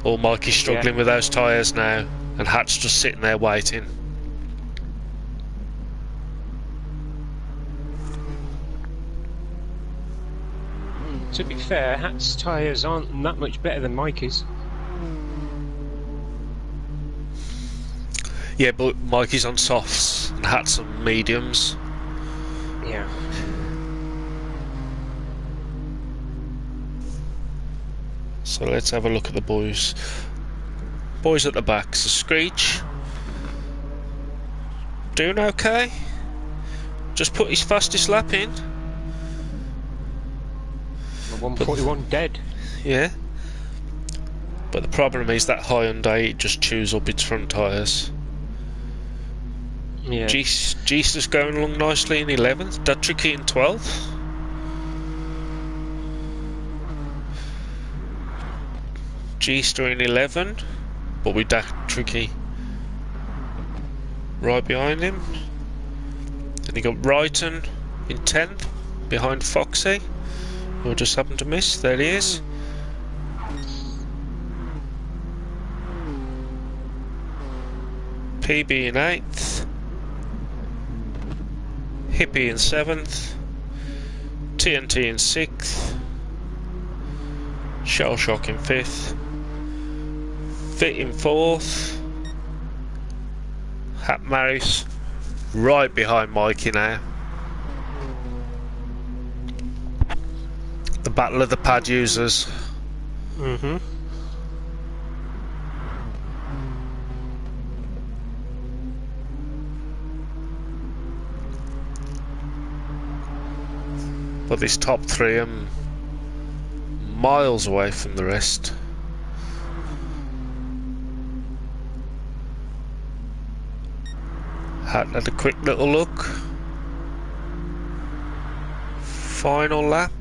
Oh, Mikey's struggling with those tyres now. And Hat's just sitting there waiting. To be fair, Hat's tyres aren't that much better than Mikey's. Yeah, but Mikey's on softs and Hat's on mediums. Yeah. So let's have a look at the boys. Boys at the back. So Screech doing okay. Just put his fastest lap in. 141 dead. Yeah. But the problem is that Hyundai, it just chews up its front tyres. Yeah. G-Star's going along nicely in 11th. That tricky in 12th. G-Star in 11, but with that tricky right behind him. And you got Brighton in 10th behind Foxy, who just happened to miss. There he is. PB in 8th, Hippie in 7th, TNT in 6th, Shell Shock in 5th, Fit in 4th, Hat Maris right behind Mikey now. The battle of the pad users. Mm-hmm. But this top three are miles away from the rest. Had a quick little look. Final lap.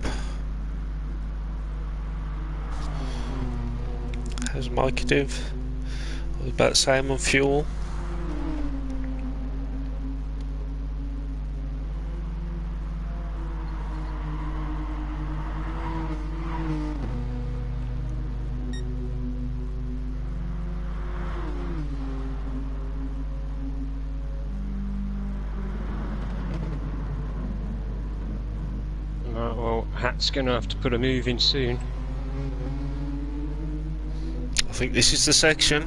How's Mikey doing? I was about the same on fuel. Well, Hat's going to have to put a move in soon. I think this is the section.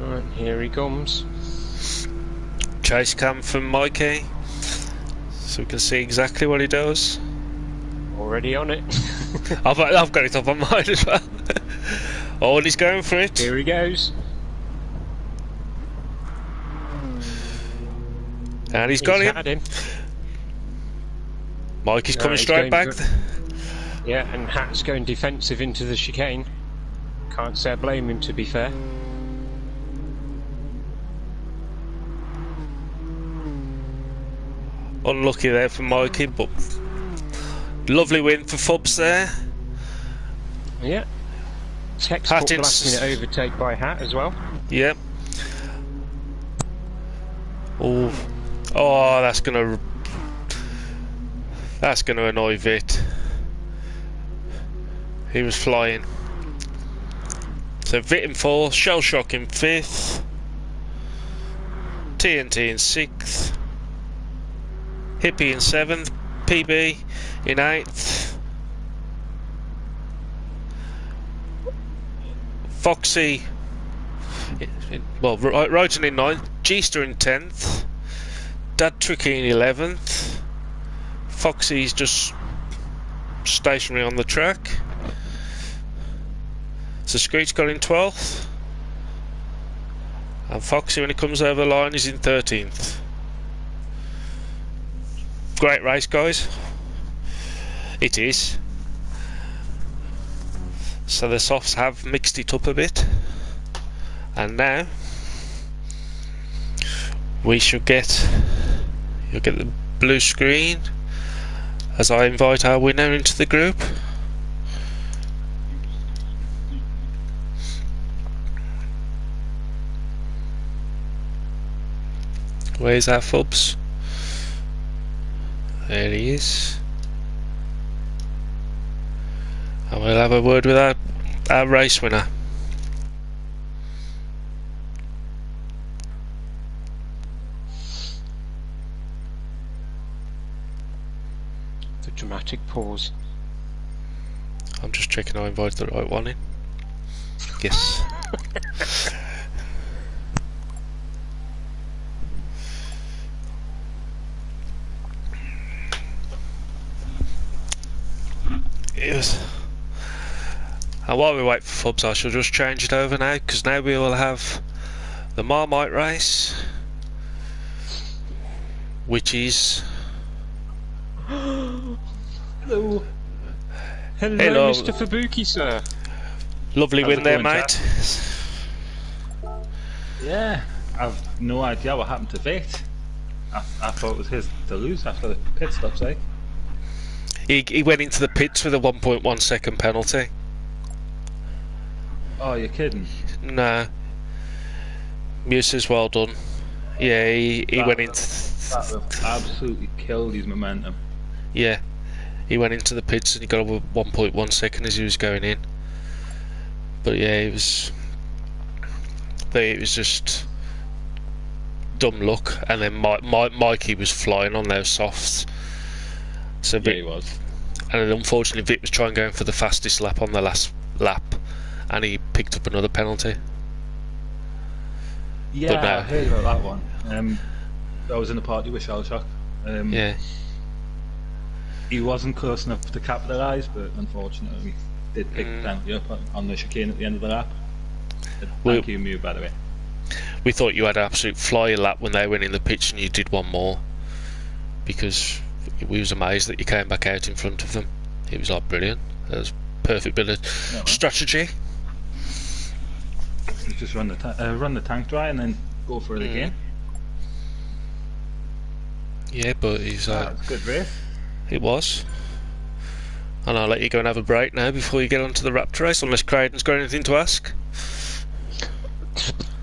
Alright, here he comes. Chase cam from Mikey, so we can see exactly what he does. Already on it. I've got it up on mine as well. Oh, and he's going for it. Here he goes. And he's got had him. Mikey's coming he's straight back. Yeah, and Hat's going defensive into the chicane. Can't say I blame him, to be fair. Unlucky there for Mikey, but lovely win for Fubs there. Yeah. Textbook last minute overtake by Hat as well. Yep. Oh, that's gonna annoy Vit. He was flying. So Vit in 4th, Shell Shock in 5th, TNT in 6th, Hippie in 7th, PB in 8th, Foxy, well, Roten in 9th, G-Star in 10th, Dad Tricky in 11th, Foxy's just stationary on the track, so Screech got in 12th, and Foxy, when he comes over the line, is in 13th. Great race, guys. It is. So the softs have mixed it up a bit, and now we should get, you'll get the blue screen as I invite our winner into the group. Where's our Fubs? There he is. And we'll have a word with our race winner. dramatic pause. I'm just checking I invited the right one in. Yes. Yes. And while we wait for Fubs, I shall just change it over now, because now we will have the Marmite race, which is... Hello. Hello, Hello. Mr. Fubuki, sir. Lovely How's win it there, going, mate. Yeah, I've no idea what happened to Vic. I thought it was his to lose after the pit stops, eh? He went into the pits with a 1.1 second penalty. Oh, you're kidding. No. Muse says well done. Yeah, he went into... That would have absolutely killed his momentum. Yeah. He went into the pits and he got over 1.1 second as he was going in. But yeah, it was just dumb luck. And then Mikey was flying on those softs. So Yeah, he was. And then unfortunately Vic was trying going for the fastest lap on the last lap, and he picked up another penalty. Yeah, But no. I heard about that one. I was in a party with Shellshock. Yeah. He wasn't close enough to capitalise, but unfortunately did pick the penalty up on the chicane at the end of the lap. Thank you, Mew, by the way. We thought you had an absolute flyer lap when they went in the pitch and you did one more, because we was amazed that you came back out in front of them. It was like brilliant. That was perfect bit of strategy. You just run the tank dry and then go for it again. Yeah, but he's That was a good race. it was. And I'll let you go and have a break now before you get onto the Raptor race, unless Creighton's got anything to ask.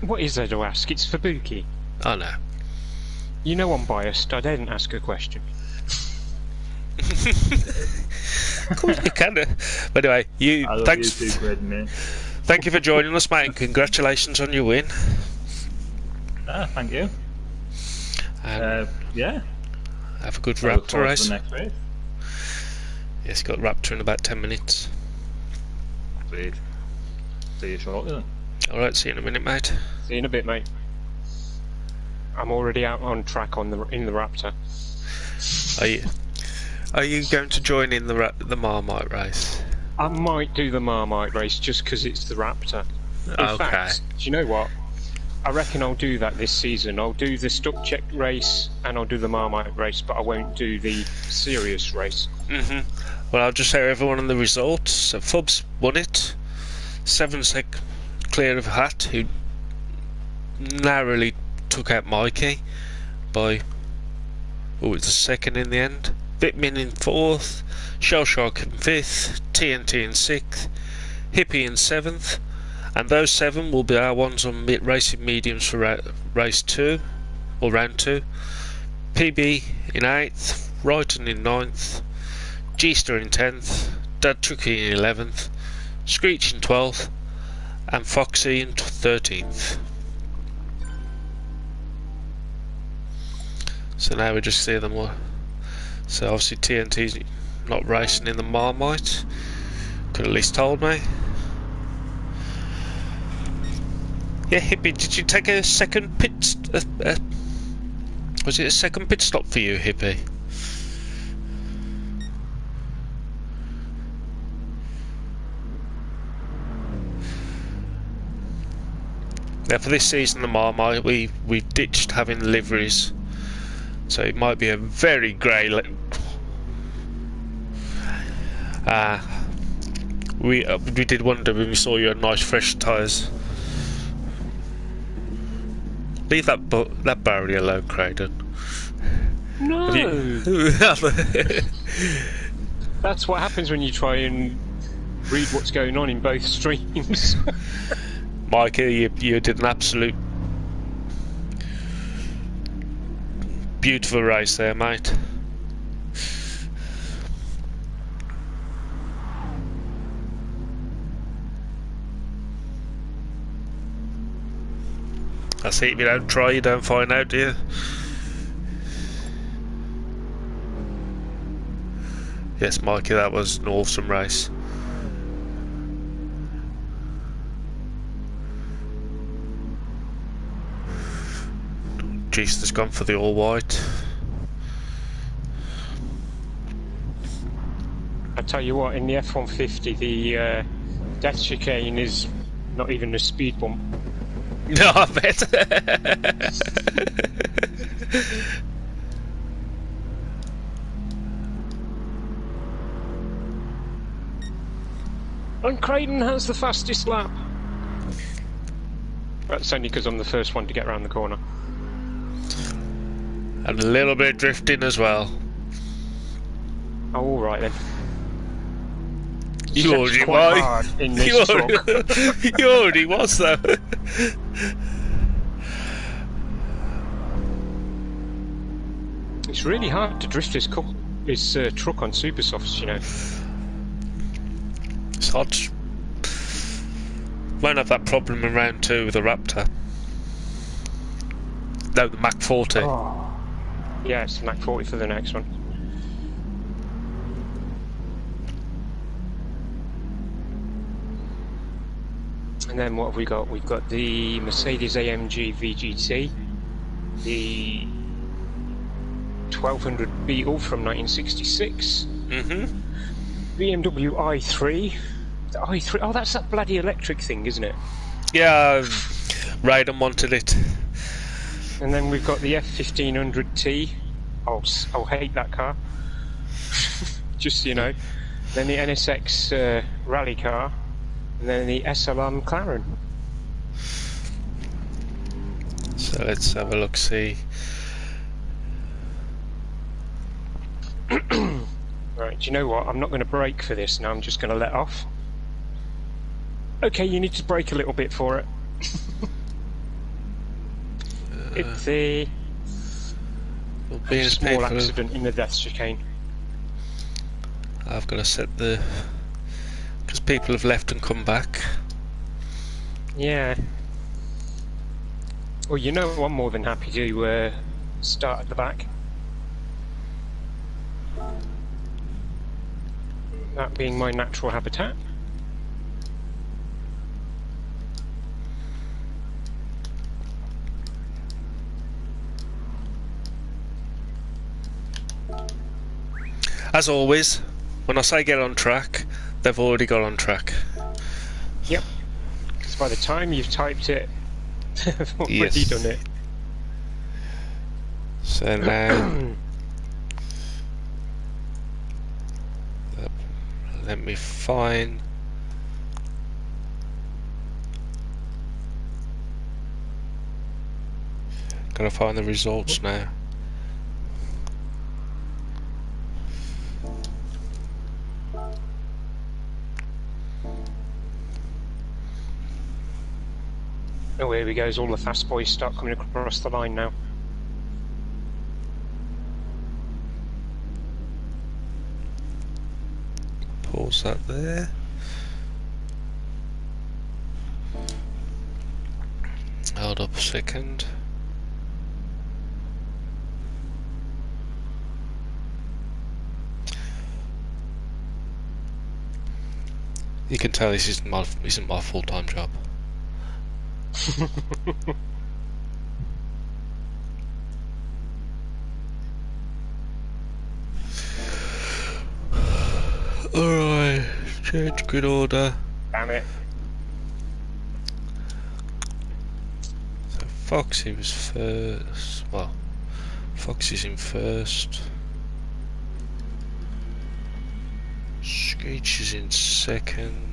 What is there to ask? It's Fubuki. Oh no. You know I'm biased. I didn't ask a question. Of course you can. But anyway, I love you too, Creighton, mate. thank you for joining us, mate, and congratulations on your win. Thank you. Yeah. Have a good I look Raptor forward to race. the next race. Yes, got Raptor in about 10 minutes. Sweet. See you shortly then. Alright, see you in a minute, mate. See you in a bit, mate. I'm already out on track in the Raptor. Are you going to join in the Marmite race? I might do the Marmite race just because it's the Raptor. In fact, do you know what? I reckon I'll do that this season. I'll do the stock check race and I'll do the Marmite race, but I won't do the serious race. Well, I'll just show everyone on the results. So Fubs won it. 7 sec clear of Hat, who narrowly took out Mikey by... Oh, it's a second in the end. Bitmin in 4th, Shellshark in 5th, TNT in 6th, Hippie in 7th, and those 7 will be our ones on racing mediums for race 2, or round 2. PB in 8th, Wrighton in 9th, G-Star in 10th, Dad Chucky in 11th, Screech in 12th, and Foxy in 13th. So now we just see them all. So obviously TNT's not racing in the Marmite. Could at least told me. Yeah, Hippie, did you take a second pit? Was it a second pit stop for you, Hippie? Now for this season, the Marmite, we ditched having liveries. So it might be a very grey. We did wonder when we saw you had nice fresh tyres. Leave that barrier alone, Creighton. No. That's what happens when you try and read what's going on in both streams. Mikey, you did an absolute beautiful race there, mate. That's it, if you don't try, you don't find out, do you? Yes, Mikey, that was an awesome race. Jason has gone for the all white. I tell you what, in the F-150, the death chicane is not even a speed bump. No, I bet. And Creighton has the fastest lap. That's only because I'm the first one to get around the corner. And a little bit of drifting as well. Oh, all right then. You already quite hard in this truck. You already was though. It's really hard to drift this truck on super softs, you know. It's hard. Won't have that problem in round 2 with the Raptor. No, the Mach 40. Oh. Yeah, it's the Mach 40 for the next one. And then what have we got? We've got the Mercedes AMG VGT, the 1200 Beetle from 1966, BMW i3. The i3, oh, that's that bloody electric thing, isn't it? Yeah, Raiden wanted it. And then we've got the F1500T. I'll hate that car. Just so you know. Then the NSX rally car. And then the SLR McLaren. So let's have a look, see. Right, do you know what? I'm not going to brake for this now, I'm just going to let off. Okay, you need to brake a little bit for it. It's a small accident in the death chicane. I've got to set the... because people have left and come back. Yeah. Well, you know, I'm more than happy to start at the back. That being my natural habitat. As always, when I say get on track, they've already got on track. Yep. Because by the time you've typed it, they've already Yes. done it. So now... let me find... gotta find the results now. Oh, here we go, all the fast boys start coming across the line now. Pause that there. Hold up a second. You can tell this isn't my full-time job. Alright, change grid order. Damn it. So Foxy was first. Well, Foxy's in first. Screech is in second.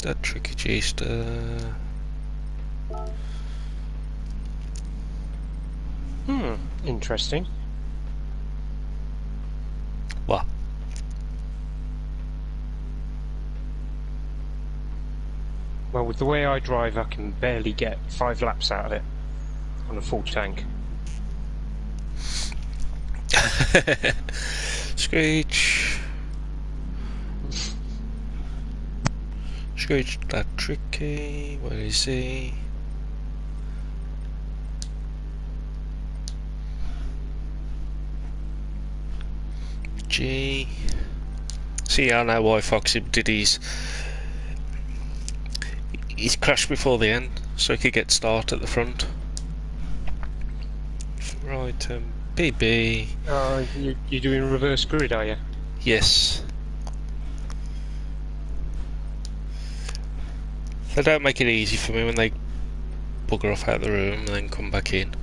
That tricky G-star. Interesting. What? Well, with the way I drive, I can barely get 5 laps out of it on a full tank. Screech. Screech, that tricky. Where is he? G. See, I know why Foxy did his crash before the end, so he could get start at the front. Right, PB. You're doing reverse grid, are you? Yes. They don't make it easy for me when they bugger off out of the room and then come back in.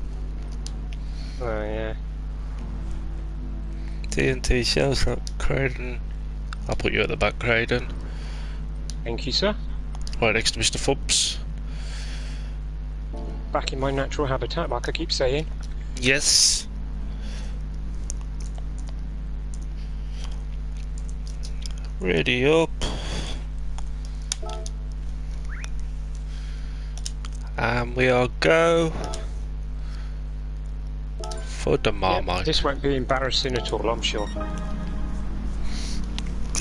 Oh yeah. TNT shells up, Craden. I'll put you at the back, Craden. Thank you, sir. Right next to Mr. Fubs. Back in my natural habitat, like I keep saying. Yes. Ready up. And we are go for the Marmite. Yep, this won't be embarrassing at all, I'm sure.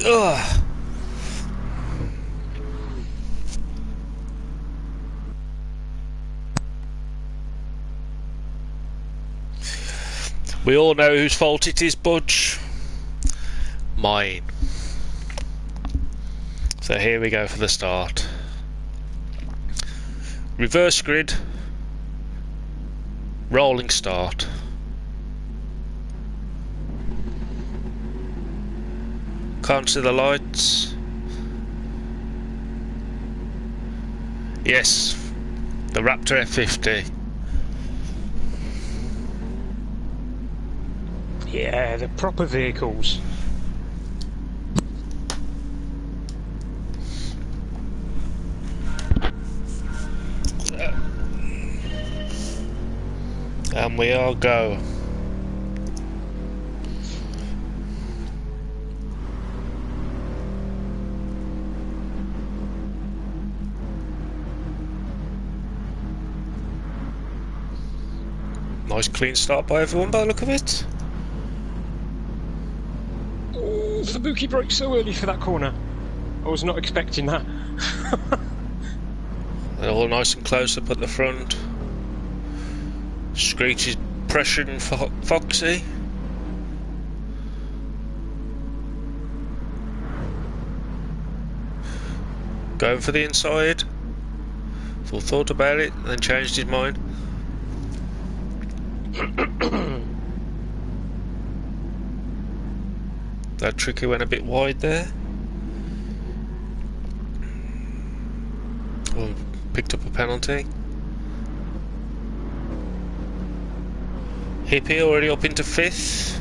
Ugh. We all know whose fault it is, Budge. Mine. So here we go for the start. Reverse grid. Rolling start. Can't see the lights. Yes, the Raptor F50. Yeah, the proper vehicles. And we all go. Nice clean start by everyone by the look of it. Oh, Fubuki broke so early for that corner. I was not expecting that. They're all nice and close up at the front. Screech is pressuring Foxy. Going for the inside. Full thought about it, and then changed his mind. That tricky went a bit wide there. Oh, picked up a penalty. Hippie already up into 5th.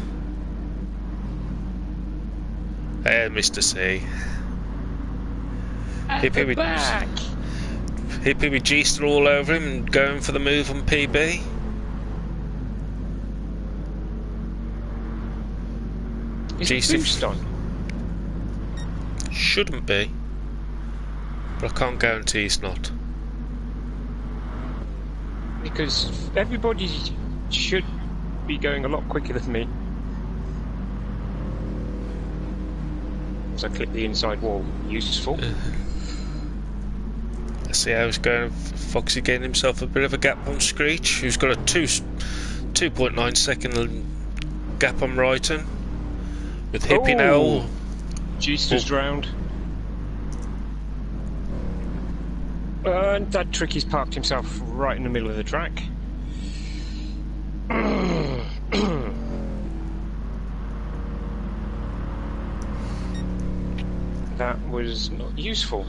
And Mr. C. Hippie with G-Star all over him and going for the move on PB. Is the boost on? Shouldn't be, but I can't guarantee it's not. Because everybody should be going a lot quicker than me. As I clip the inside wall, useful. Let's see how it's going. Foxy getting himself a bit of a gap on Screech, who's got a 2.9 second gap on Righton. With Hippie now. G-Star's drowned. And that Tricky's parked himself right in the middle of the track. That was not useful.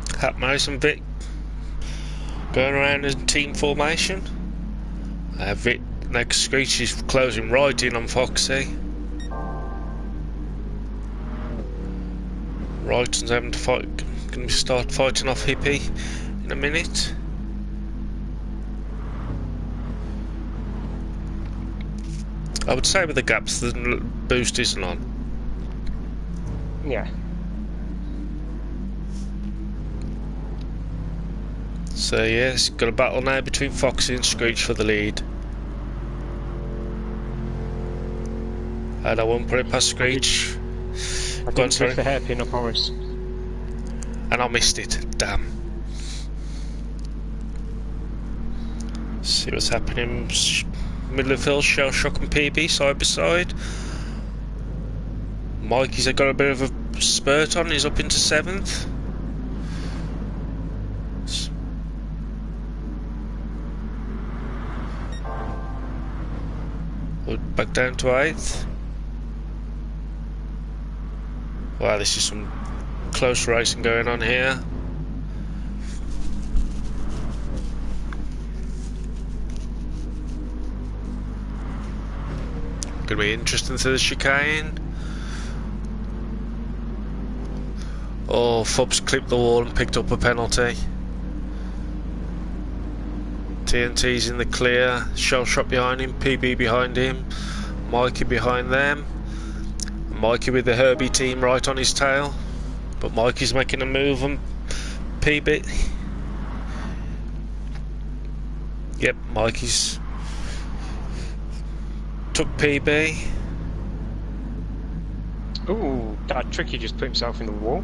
Hatmouse and Vic going around in team formation. Vic next Screech is closing right in on Foxy. Righton's having to fight. Going to start fighting off Hippie in a minute. I would say with the gaps the boost isn't on. Yeah. So yes, got a battle now between Foxy and Screech for the lead. And I won't put it past Screech. I Go on, didn't sorry. miss the hairpin of Horace. And I missed it. Damn. See what's happening. Middle of the field, Shell Shock and PB side by side. Mikey's got a bit of a spurt on. He's up into 7th. We're back down to 8th. Wow, this is some close racing going on here. Gonna be interesting to the chicane. Oh, Fubs clipped the wall and picked up a penalty. TNT's in the clear. Shell Shot behind him, PB behind him, Mikey behind them. Mikey with the Herbie team right on his tail. But Mikey's making a move on PB. Yep, Mikey's took PB. Ooh, that Tricky just put himself in the wall.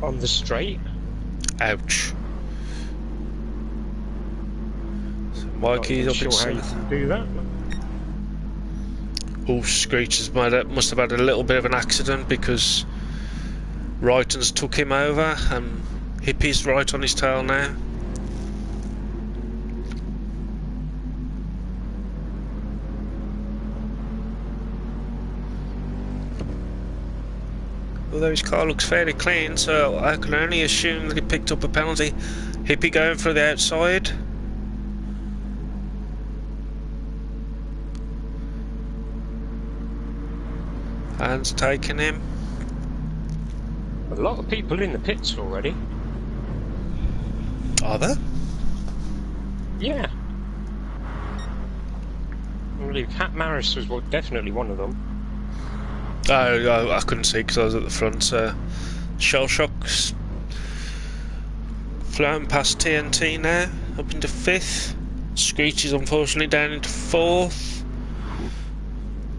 On the straight. Ouch. So Mikey's Not up in sure how you 7th. can do that. Oh, Screech has must have had a little bit of an accident because Wrighton's took him over and Hippie's right on his tail now. Although his car looks fairly clean, so I can only assume that he picked up a penalty. Hippie going for the outside. Hands taking him. A lot of people in the pits already. Are there? Yeah. I believe Hat Maris was definitely one of them. Oh, I couldn't see because I was at the front. Shell Shock's floating past TNT now, up into 5th. Screech is unfortunately down into 4th.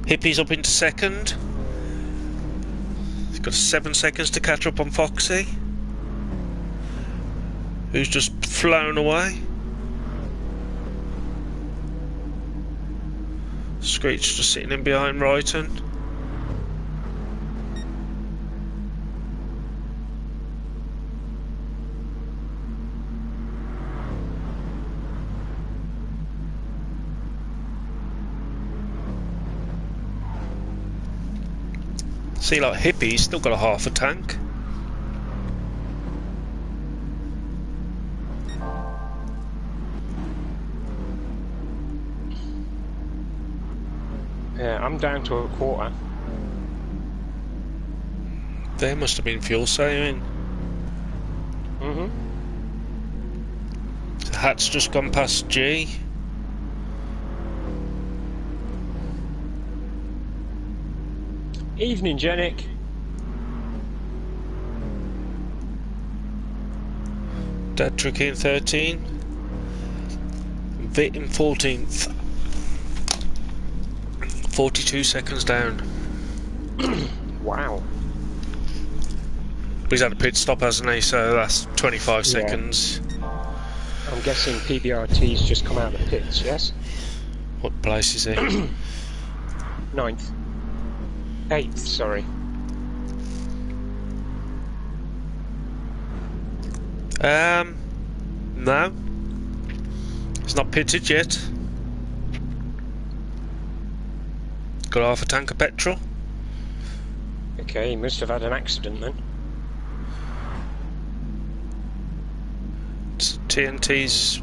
Hippie's up into 2nd. He's got 7 seconds to catch up on Foxy, who's just flown away. Screech just sitting in behind Wrighton. See, like Hippie's still got a half a tank. Yeah, I'm down to a quarter. There must have been fuel saving. Mm-hmm. The Hat's just gone past G. Evening, Genic. Dad Tricky in 13. Vit in 14th. 42 seconds down. Wow. But he's had a pit stop, hasn't he? So that's 25 seconds. I'm guessing PBRT's just come out of the pits, yes? What place is he? 9th. 8th, sorry. No. He's not pitted yet. Got half a tank of petrol. Okay, he must have had an accident then. TNT's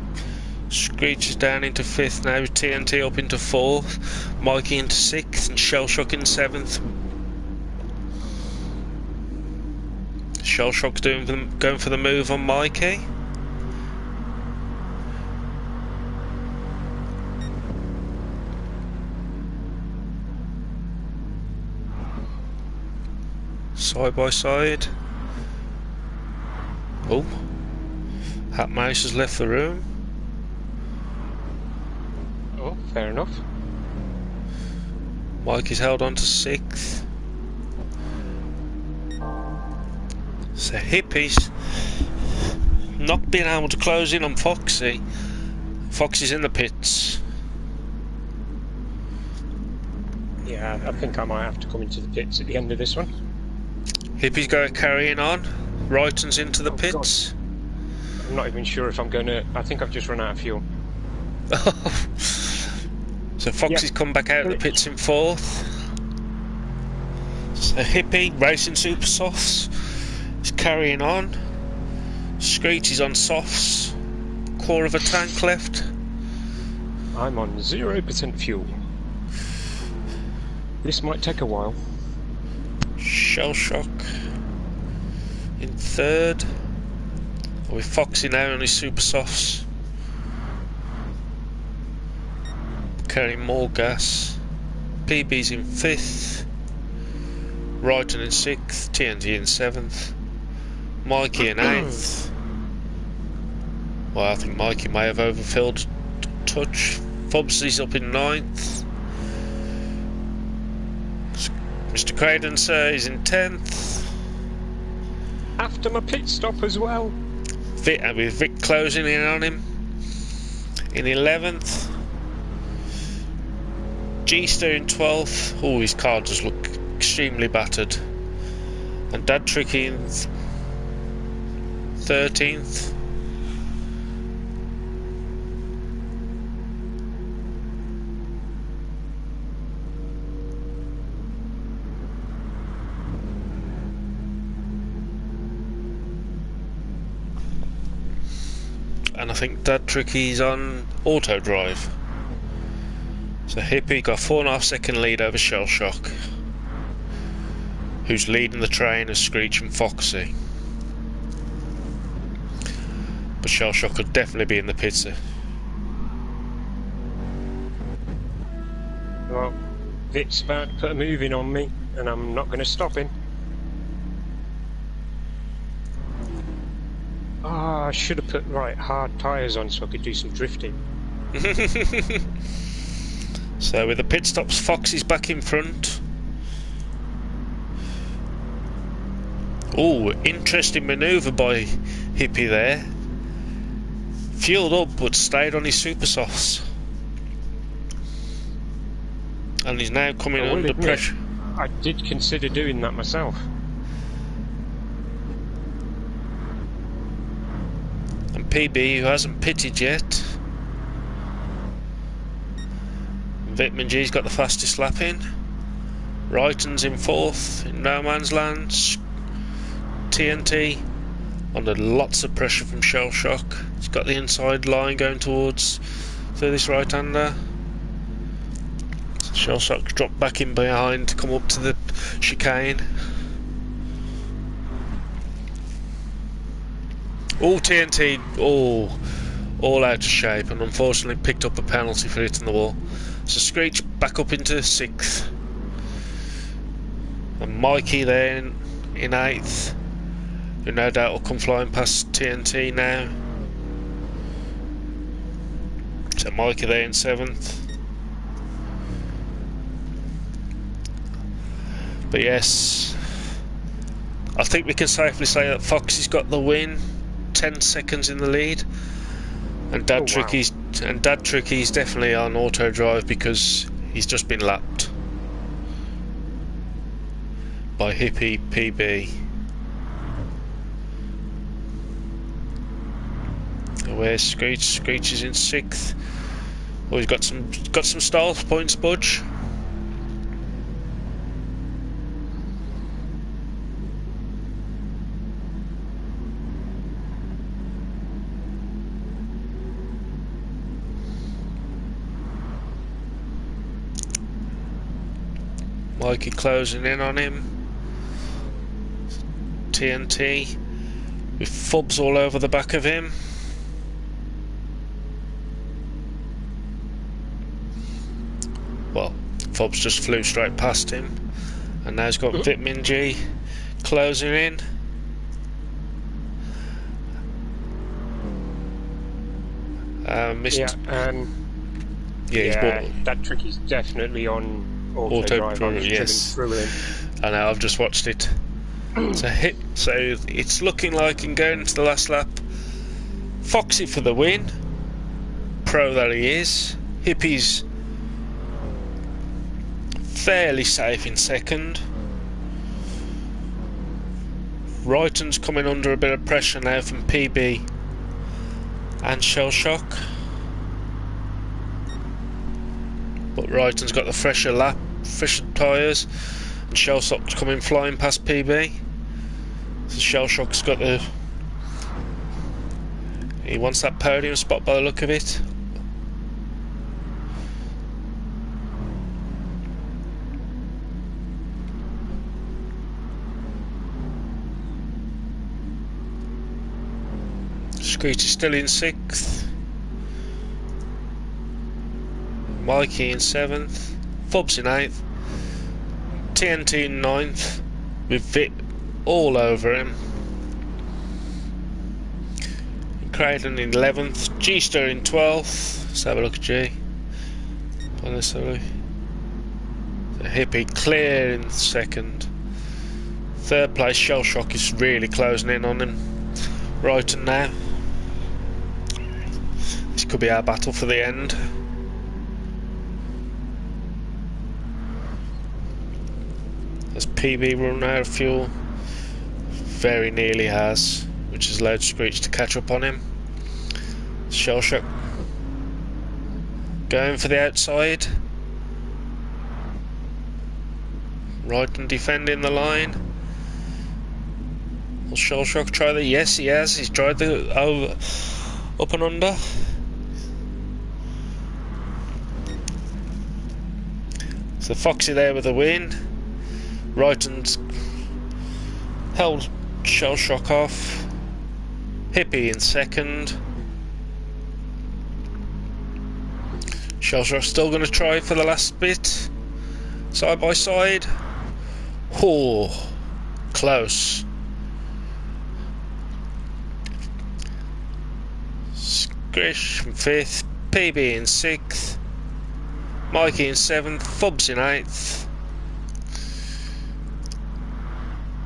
Screech is down into 5th now, TNT up into 4th, Mikey into 6th and Shell Shock in 7th. Shell Shock's going for the move on Mikey. Side by side. Oh. Hat Mouse has left the room. Oh, fair enough. Mike is held on to 6th. So Hippie's not being able to close in on Foxy. Foxy's in the pits. Yeah, I think I might have to come into the pits at the end of this one. Hippie's going carrying on. Wrighton's into the pits. God. I'm not even sure if I'm going to... I think I've just run out of fuel. So Foxy's come back out of the pits in 4th. So Hippie, racing super softs, is carrying on. Screech is on softs. Core of a tank left. I'm on 0% fuel. This might take a while. Shell Shock in 3rd. With Foxy now on his super softs. Carrying more gas. PB's in 5th. Wrighton in 6th. TNT in 7th. Mikey in 8th. Well, I think Mikey may have overfilled touch. Fobsy's up in 9th. Mr. Craden, sir, is in 10th. After my pit stop as well. With Vic closing in on him in 11th. G-Ster in 12th. Oh, his car does look extremely battered. And Dad Tricky in 13th. And I think Dad Tricky's on auto drive. So Hippie got 4.5 second lead over Shell Shock, who's leading the train as Screech and Foxy. But Shell Shock could definitely be in the pits. Well, Vic's about to put a move in on me, and I'm not going to stop him. Ah, I should have put hard tyres on so I could do some drifting. So with the pit stops, Foxy's back in front. Oh, interesting manoeuvre by Hippie there. Fueled up but stayed on his super softs. And he's now coming under pressure. I did consider doing that myself. And PB, who hasn't pitted yet. Vitman G's got the fastest lap in. Wrighton's in 4th in no man's land. TNT under lots of pressure from Shell Shock. He's got the inside line going towards through this right-hander. Shell Shock dropped back in behind to come up to the chicane. All TNT, all out of shape, and unfortunately picked up a penalty for hitting the wall. So Screech back up into 6th. And Mikey there in 8th, who no doubt will come flying past TNT now. So Mikey there in 7th. But yes, I think we can safely say that Foxy's got the win, 10 seconds in the lead, and Dad Tricky's definitely on auto drive because he's just been lapped by Hippie PB. Where's Screech? Screech is in 6th. Oh, he's got some style points, Budge. Mikey closing in on him. TNT with fubs all over the back of him. Well, fubs just flew straight past him, and now he's got Vitman G closing in. Missed. Yeah, and He's bought that trick is definitely on auto drive. drive, I've yes. driven through him. I know, I've just watched it. So it's looking like in going into the last lap, Foxy for the win. Pro that he is. Hippie's fairly safe in second. Wrighton's coming under a bit of pressure now from PB and Shell Shock. But Wrighton's got the fresher tyres, and Shell Shock's coming flying past PB. So Shell Shock's got he wants that podium spot by the look of it. Screech is still in 6th. Mikey in 7th. Fubs in 8th. TNT in 9th. With Vit all over him. Craydon in 11th. G-Star in 12th. Let's have a look at G. The Hippie clear in 2nd. 3rd place, Shell Shock is really closing in on him. Wrighton now. This could be our battle for the end. Has PB run out of fuel? Very nearly has, which has allowed Screech to catch up on him. Shell Shock going for the outside. Wrighton defending the line. Will Shell Shock try the? Yes, he has. He's tried the up and under. So Foxy there with a win. Wrighton's held Shell Shock off. Hippie in 2nd. Shell Shock still going to try for the last bit. Side by side. Oh, close. Squish in 5th. PB in 6th. Mikey in 7th, Fubs in 8th.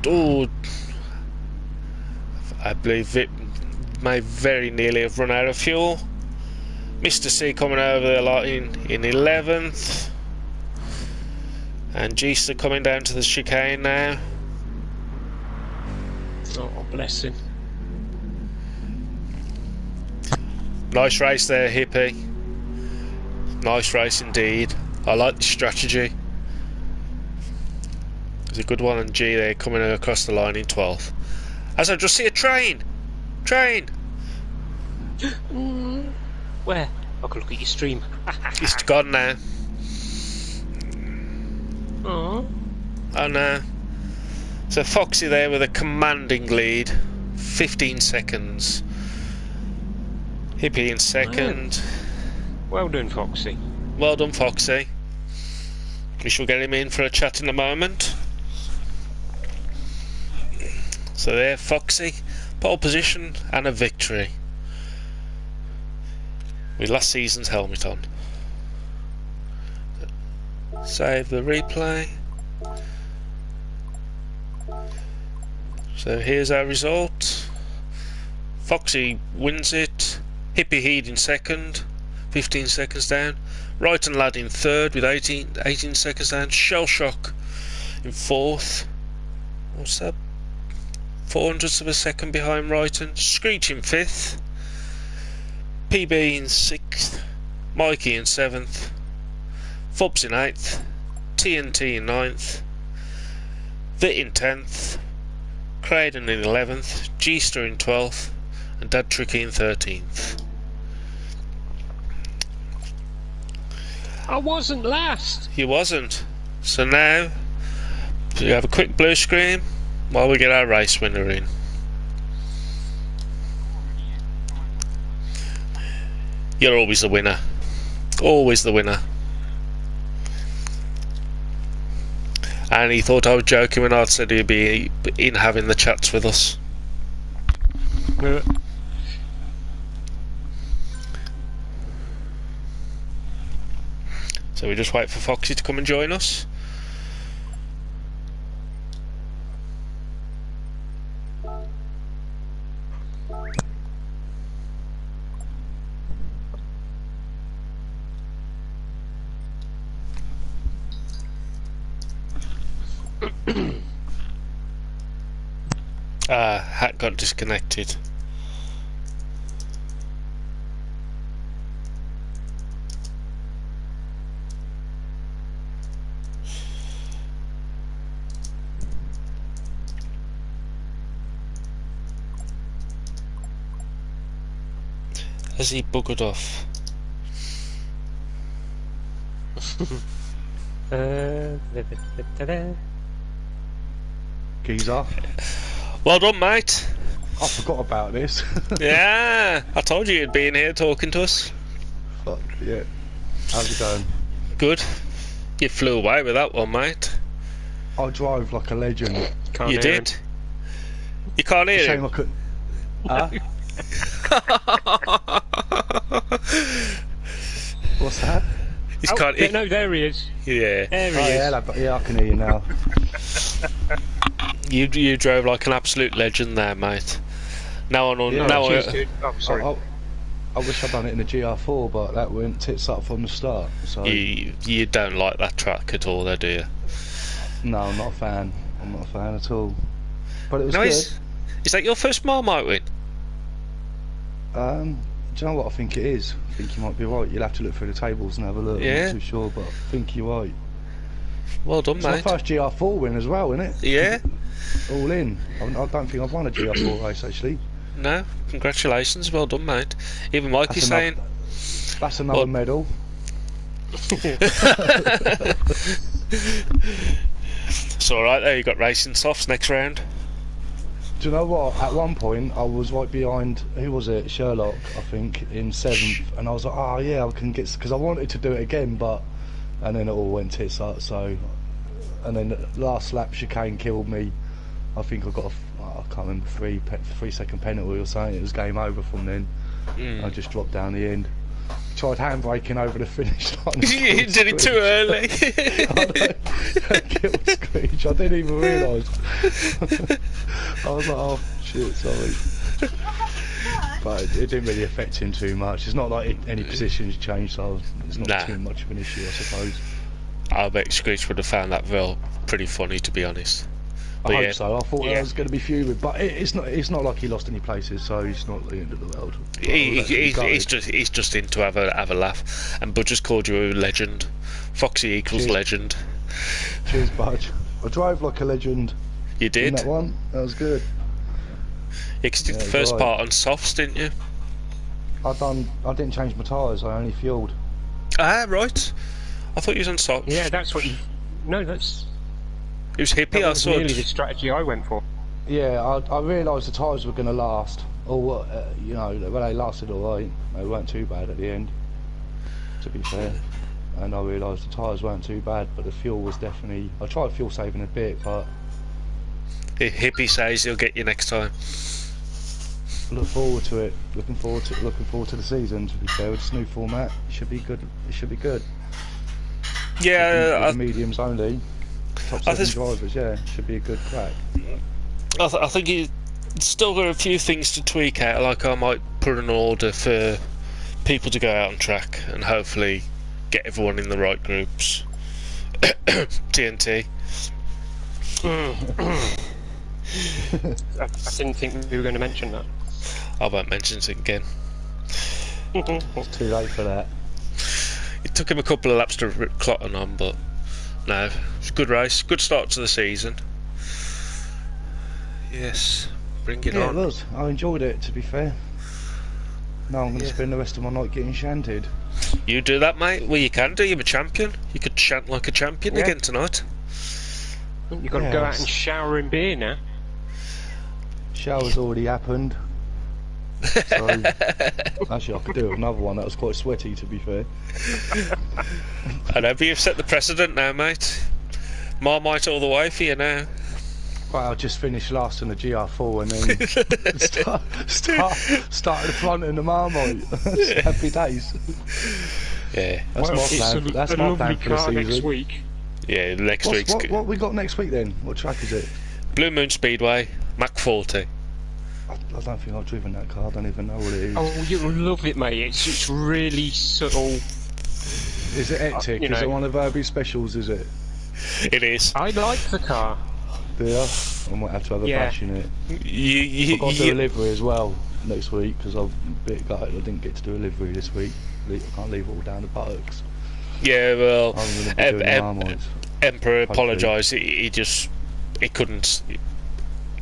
Oh, I believe it may very nearly have run out of fuel. Mr. C coming over the line in 11th. And G-Star coming down to the chicane now. Oh, bless him. Nice race there, Hippie. Nice race indeed. I like the strategy. It's a good one, and G there coming across the line in 12th. As I just see a train! Train! Where? I can look at your stream. It's gone now. Oh. Oh no. So Foxy there with a commanding lead. 15 seconds. Hippie in 2nd. Well done, Foxy. Well done, Foxy. We shall get him in for a chat in a moment. So there, Foxy, pole position and a victory. With last season's helmet on. Save the replay. So here's our result. Foxy wins it. Hippie Heed in 2nd. 15 seconds down. Wrighton Lad in 3rd with 18 seconds down. Shell Shock in 4th. What's that? 400ths of a second behind Wrighton. Screech in 5th. PB in 6th. Mikey in 7th. Fubs in 8th. TNT in 9th. Vit in 10th. Craydon in 11th. G-Star in 12th. And Dad Tricky in 13th. I wasn't last. You wasn't. So now we have a quick blue screen while we get our race winner in. You're always the winner. Always the winner. And he thought I was joking when I said he'd be in having the chats with us. So we just wait for Foxy to come and join us. Hat got disconnected. Has he buggered off? Geezer. Well done, mate. I forgot about this. Yeah, I told you you'd be in here talking to us. Fuck, yeah. How's it going? Good. You flew away with that one, mate. I drive like a legend. Can't You hear did. him. You can't hear Shame him. I couldn't. Huh? What's that? He Oh, can't. no, there he is. Yeah. There he Oh, is. yeah, I can hear you now. You drove like an absolute legend there, mate. Now on Yeah, now Cheers, dude. Oh, sorry. I wish I'd done it in the GR4, but that went tits up from the start. So you don't like that track at all, though, do you? no, I'm not a fan. I'm not a fan at all. But it was No, good. is that your first Marmite win? Do you know what I think it is? I think you might be right. You'll have to look through the tables and have a look. Yeah. I'm not too sure, but I think you're right. Well done, It's my mate. first GR4 win as well, isn't it? Yeah. All in. I don't think I've won a GR4 race actually. No. Congratulations. Well done, mate. Even Mikey's saying. That's another Well- medal. It's all right there. You got racing softs next round. Do you know what? At one point, I was right behind, who was it? Sherlock, I think, in 7th. And I was like, oh yeah, I can get, because I wanted to do it again, but, and then it all went tits up, so, and then the last lap chicane killed me. I think I got I can't remember, 3-second penalty or something. It was game over from then. I just dropped down the end. Tried handbraking over the finish line. You did it too early. I killed Screech. I didn't even realise. I was like, oh shit, sorry. But it didn't really affect him too much. It's not like any positions changed, so it's not Nah. too much of an issue, I suppose. I bet Screech would have found that real pretty funny, to be honest. I But hope yeah. so. I thought Yeah. I was going to be fuming, but it's not like he lost any places, so it's not the end of the world. But I was actually gutted. He's just in to have a laugh. And Budger's called you a legend. Foxy equals Cheers. legend. Cheers, Budge. I drove like a legend You in did? that one. That was good. You did the Yeah, first right. part on softs, didn't you? I didn't change my tyres. I only fueled. Ah, right. I thought you was on softs. Yeah, that's what you... No, that's... It was hippie, That I was saw. nearly the strategy I went for. Yeah, I realised the tyres were going to last. Or, you know, well, they lasted alright. They weren't too bad at the end, to be fair. And I realised the tyres weren't too bad, but the fuel was definitely... I tried fuel saving a bit, but Hippie says he'll get you next time. look forward to it. Looking forward to the season, to be fair, with this new format. It should be good. It should be good. Yeah, With the mediums only. Top I 7 just- drivers, yeah. Should be a good crack. I think he's still got a few things to tweak out. Like I might put an order for people to go out on track and hopefully get everyone in the right groups. TNT. I didn't think we were going to mention that. I won't mention it again. It's too late for that. It took him a couple of laps to rip Clotton on, but no, it's a good race, good start to the season. Yes, bring it Yeah, it on. was. I enjoyed it, to be fair. Now I'm going to spend the rest of my night getting shanted. You do that, mate. Well, you can do. You're a champion. You could chant like a champion Yeah. again tonight. You've got to go out Yes. and shower in beer now. Shower's already happened. So, actually, I could do another one that was quite sweaty, to be fair. I know, but you've set the precedent now, mate. Marmite all the way for you now. Well, I just finished last in the GR4 and then start at the front in the Marmite. Happy days. Yeah. That's Well, my it's plan. That's a my lovely plan for the car next season. week. Yeah, next week's What we got next week then? What track is it? Blue Moon Speedway, Mach 40. I don't think I've driven that car. I don't even know what it is. Oh, you'll love it, mate. It's really subtle. Is it hectic? you know. Is it one of Herbie's specials? Is it? It is. I like the car. Do you? I might have to have a Yeah. bash in it. You, I've got to do a livery as well next week because I'm a bit gutted I didn't get to do a livery this week. I can't leave it all down the buttocks. yeah, well, I'm going to be doing the Marmite. Emperor Hopefully. apologised. He couldn't.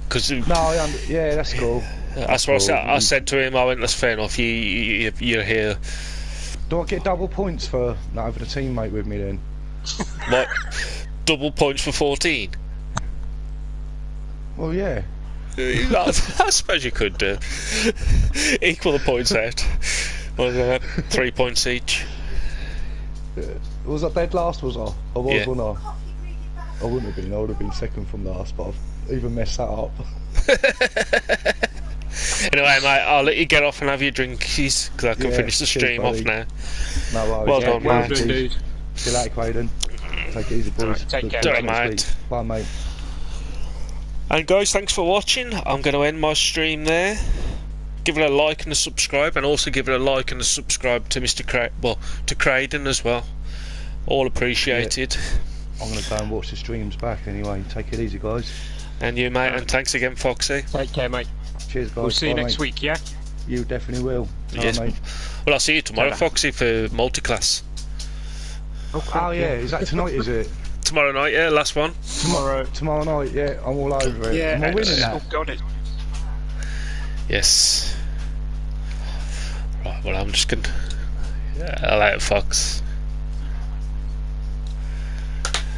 Because Yeah, that's cool. that's what I said to him. I went, that's fair enough. You're here. Do I get double points for not having a teammate with me then? What? Double points for 14. Well, yeah. I suppose you could do. Equal the points out. Was that 3 points each? Was I dead last? Was I? I was, Yeah. wasn't I? I wouldn't have been. I would have been second from last, but I've even messed that up. Anyway, mate, I'll let you get off and have your drinkies because I can Yeah, finish the cheers, stream off buddy. now. No worries. Well Yeah, done, Well mate. done, dude. See you later, Quaden. Take it easy, boys. Alright, take Look care. forward to Alright, next mate. week. Bye, mate. And guys, thanks for watching. I'm going to end my stream there. Give it a like and a subscribe, and also give it a like and a subscribe to to Craden as well. All appreciated. I'm going to go and watch the streams back anyway. Take it easy, guys. And you, mate, and thanks again, Foxy. Take care, mate. Cheers, guys. We'll see you Bye, next mate. week, yeah? You definitely will. Yes. Mate. Well, I'll see you tomorrow, Ta-da. Foxy, for multi-class. Oh, yeah. Is that tonight, is it? Tomorrow night, yeah, last one. Tomorrow night, yeah. I'm all over it. Yeah. Am I winning Oh, that? God, it. Yes. Right, well, I'm just going to... I'll let Fox.